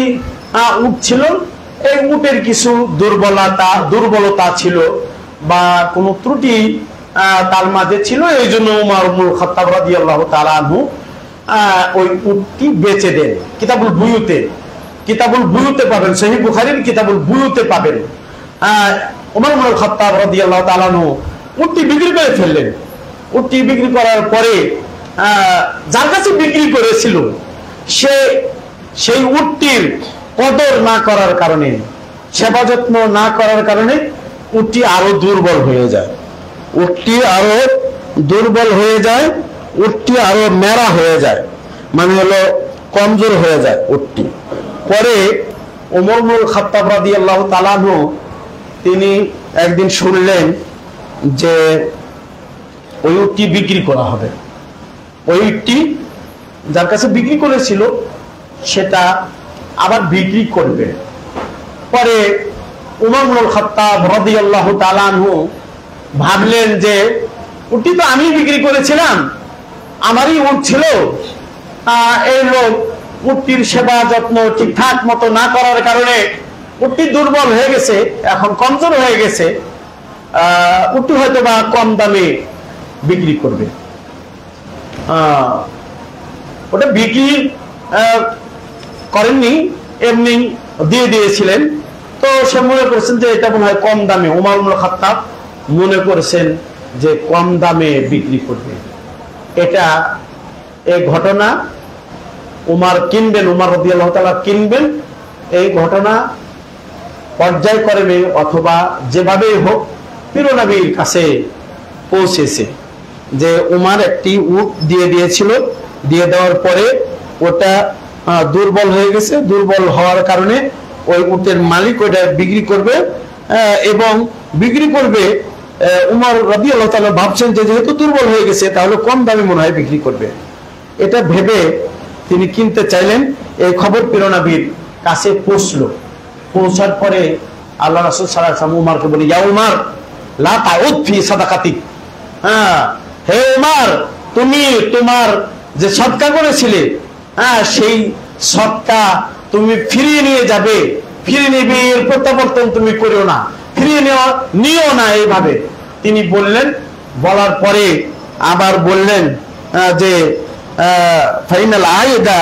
উট ছিল। এই উটের কিছু দুর্বলতা ছিল বা কোনো ত্রুটি তার মাঝে ছিল, এই জন্য ওমর ইবনুল খাত্তাব রাদিয়াল্লাহু তাআলা আনহু ওই উটটি বেচে দেন। কিতাবুল বুয়ুতে পাবেন, সহিহ বুখারীর কিতাবুল বুয়ুতে পাবেন। ওমর ইবনুল খাত্তাব রাদিয়াল্লাহু তাআলা আনহু উটটি বিক্রি করে ফেললেন। উটটি বিক্রি করার পরে যার কাছে বিক্রি করেছিল সেই উটটির কদর না করার কারণে, সেবা যত্ন না করার কারণে উটটি আরো দুর্বল হয়ে যায়। উটটি আরো মেরা হয়ে যায়, মানে হলো কমজোর হয়ে যায় উটটি। পরে ওমর ইবনুল খাত্তাব রাদিয়াল্লাহু তাআলা আনহু তিনি একদিন শুনলেন যে ওই উটটি বিক্রি করা হবে। ওই উটটি যার কাছে বিক্রি করেছিল সেটা আবার বিক্রি করবে। পরে ওমর ইবনুল খাত্তাব রাদিয়াল্লাহু তাআলা আনহু ভাবলেন যে উটটি তো আমি বিক্রি করেছিলাম, আমারই উট ছিল, এই লোক উটটির সেবা যত্ন ঠিকঠাক মতো না করার কারণে উটটি দুর্বল হয়ে গেছে, এখন কমজোর হয়ে গেছে। উটটি হয়তো বা কম দামে বিক্রি করবে, ওটা বিক্রি করেননি, এমনি দিয়ে দিয়েছিলেন। তো সে মনে করেছেন যে এটা মনে হয় কম দামে, ওমর ইবনে খাত্তাব মনে করেছেন যে কম দামে বিক্রি করবে। এটা এই ঘটনা উমর কিনবেন, উমর রাদিয়াল্লাহু তাআলা কিনবেন, এই ঘটনা পর্যায়ক্রমে অথবা যেভাবেই হোক প্রিয় নবীর কাছে পৌঁছেছে যে উমর একটি উট দিয়ে দিয়েছিল, দিয়ে দেওয়ার পরে ওটা দুর্বল হয়ে গেছে, দুর্বল হওয়ার কারণে ওই উটের মালিক ওটা বিক্রি করবে, এবং বিক্রি করবে উমর রাদিয়াল্লাহু তাআলা ভাবছেন যে যেহেতু দুর্বল হয়ে গেছে তাহলে কম দামে মনে হয় বিক্রি করবে। এটা ভেবে তিনি কিনতে চাইলেন। এই খবর প্রিয় নবীর কাছে পৌঁছার পরে আল্লাহ রাসূল সাল্লাল্লাহু আলাইহি ওয়াসাল্লাম উমরকে বলে, ইয়া উমর লা তাউদ ফি সাদাকাতিক, হে উমর তুমি তোমার যে সদকা করেছিলে সেই সদকা তুমি ফিরিয়ে নিয়ে যাবে, ফিরিয়ে নিবে, এর প্রত্যাবর্তন তুমি করিও না, ফিরিয়ে নিও না। এইভাবে তিনি বললেন। বলার পরে আবার বললেন যে ফাইনাল আয়দা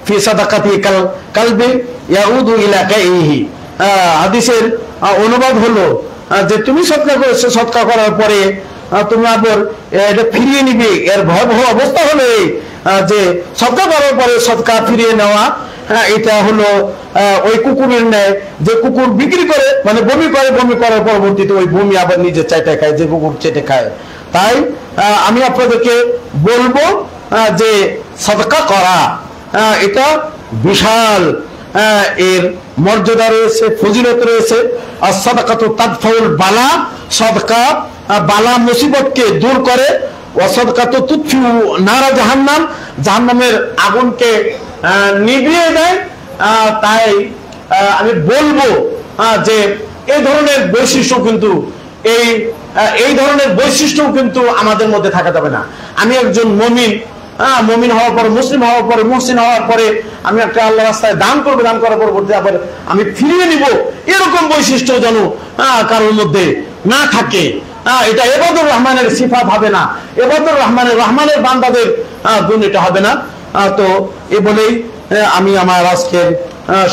ফি সাদাকাতি কালবি ইয়াউদু ইলা কাইহি। হাদিসের অনুবাদ হলো যে তুমি সদকা করেছো, সদকা করার পরে তুমি আবার এটা ফিরিয়ে নিবে। এর ভয়াবহ অবস্থা হলো যে সদকা করার পরে সদকা ফিরিয়ে নেওয়া, এটা হলো ওই কুকুরের ন্যায়, যে কুকুর বিক্রি করে মানে বমি করে, বমি করার পরবর্তীতে ওই বমি আবার নিজে চাইতে খায়, যে কুকুর চেটে খায়। তাই আমি আপনাদেরকে বলবো যে সদকা করা এটা বিশাল এর মর্যাদা রয়েছে, ফজিলত রয়েছে। আর সাদাকাতু তাদফাউল বালা, সদকা বালা মুসিবতকে দূর করে। ওয়া সাদাকাতু তুতফিউ নারা জাহান্নাম, জাহান্নামের আগুনকে নিভিয়ে দেয়। তাই আমি বলবো যে এই ধরনের বৈশিষ্ট্য কিন্তু এই ধরনের বৈশিষ্ট্য কিন্তু আমাদের মধ্যে থাকা যাবে না। আমি একজন মুমিন হওয়ার পর, মুসলিম হওয়ার পরে, মুহসিন হওয়ার পরে আমি একটা আল্লাহ রাস্তায় দান করবো, দান করার পরবর্তী আবার আমি ফিরিয়ে নিব, এরকম বৈশিষ্ট্য যেন কারোর মধ্যে না থাকে। এটা ইবাদুর রহমানের সিফাত হবে না, ইবাদুর রহমানের বান্দাদের গুণ এটা হবে না। তো এ বলেই আমি আমার আজকের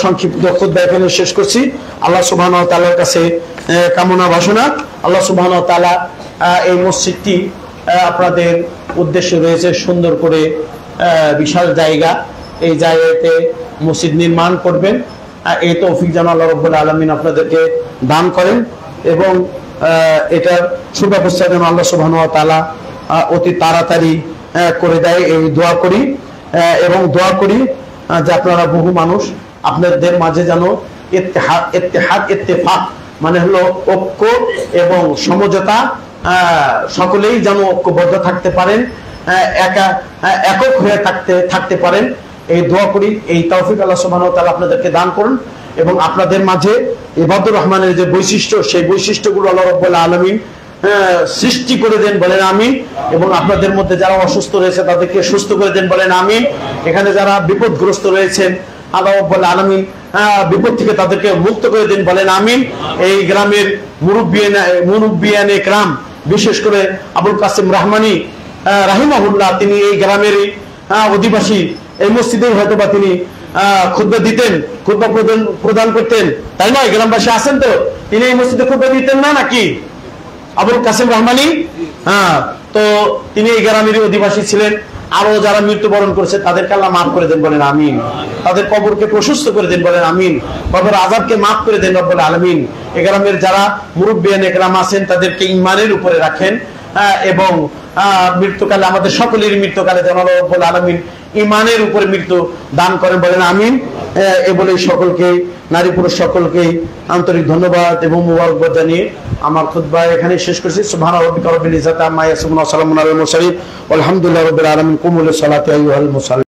সংক্ষিপ্ত খুতবা এখানে শেষ করছি। আল্লাহ সুবহানাহু ওয়া তাআলার কাছে কামনা বাসনা, আল্লাহ সুবহানাহু ওয়া তাআলা এই মসজিদটি আপনাদের উদ্দেশ্যে রয়েছে সুন্দর করে বিশাল জায়গা, এই জায়গাতে মসজিদ নির্মাণ করবেন, এই তৌফিক যেন আল্লাহ রাব্বুল আলামিন আপনাদেরকে দান করেন, এবং এটার সুব্যবস্থা যেন আল্লাহ সুবহানাহু ওয়া তাআলা অতি তাড়াতাড়ি করে দেয়, এই দোয়া করি। এবং দোয়া করি যে আপনারা বহু মানুষ আপনাদের মাঝে যেন ইত্তেফাক মানে হলো ঐক্য এবং সমঝোতা, সকলেই যেন ঐক্যবদ্ধ থাকতে পারেন, একক হয়ে থাকতে পারেন, এই দোয়া করি। এই তৌফিক আল্লাহ সুবহানাহু ওয়া তাআলা আপনাদেরকে দান করুন, এবং আপনাদের মাঝে ইবাদুর রহমানের যে বৈশিষ্ট্য, সেই বৈশিষ্ট্যগুলো আল্লাহ রাব্বুল আলামিন সৃষ্টি করে দেন, বলেন আমিন। এবং আপনাদের মধ্যে যারা অসুস্থ রয়েছে তাদেরকে সুস্থ করে দেন, বলেন আমিন। এখানে যারা বিপদগ্রস্ত রয়েছেন আল্লাহ রাব্বুল আলামিন বিপদ থেকে তাদেরকে মুক্ত করে দেন, বলেন আমিন। এই গ্রামের মুরব্বিয়ানে ইকরাম, বিশেষ করে আবুল কাসিম রহমানী রাহিমাহুল্লাহ, তিনি এই গ্রামেরই অধিবাসী, এই মসজিদেই হয়তোবা তিনি খুতবা দিতেন, খুতবা প্রদান করতেন, তাই নয়? গ্রামবাসী আছেন তো, তিনি এই মসজিদে খুতবা দিতেন না নাকি আবুল কাসিম রহমানী? তো তিনি এই গ্রামেরই অধিবাসী ছিলেন। আরো যারা মৃত্যুবরণ করেছে তাদেরকে আল্লাহ মাফ করে দেন, বলেন আমিন। তাদের কবরকে প্রশস্ত করে দেন, বলেন আমিন। কবর আযাবকে মাফ করে দেন রব্বুল আলামিন। এই গ্রামের যারা মুরব্বিয়ান ইকরাম আছেন তাদেরকে ঈমানের উপরে রাখেন, এবং মৃত্যুকালে আমাদের সকলের মৃত্যুকালে যেন রব্বুল আলামিন ঈমানের উপরে মৃত্যু দান করেন, বলেন আমিন। এ বলে সকলকে, নারী পুরুষ সকলকে আন্তরিক ধন্যবাদ এবং মুবারকবাদ জানিয়ে আমার খুতবা এখানে শেষ করছি। সুবহান রাব্বিকা রাব্বিল ইজ্জাতি আম্মা ইয়াসিফুন ওয়া সালামুন আলাল মুরসালিন ওয়ালহামদুলিল্লাহি রাব্বিল আলামিন। কুমু লিস সালাতি আইয়ুহাল মুসাল্লিন।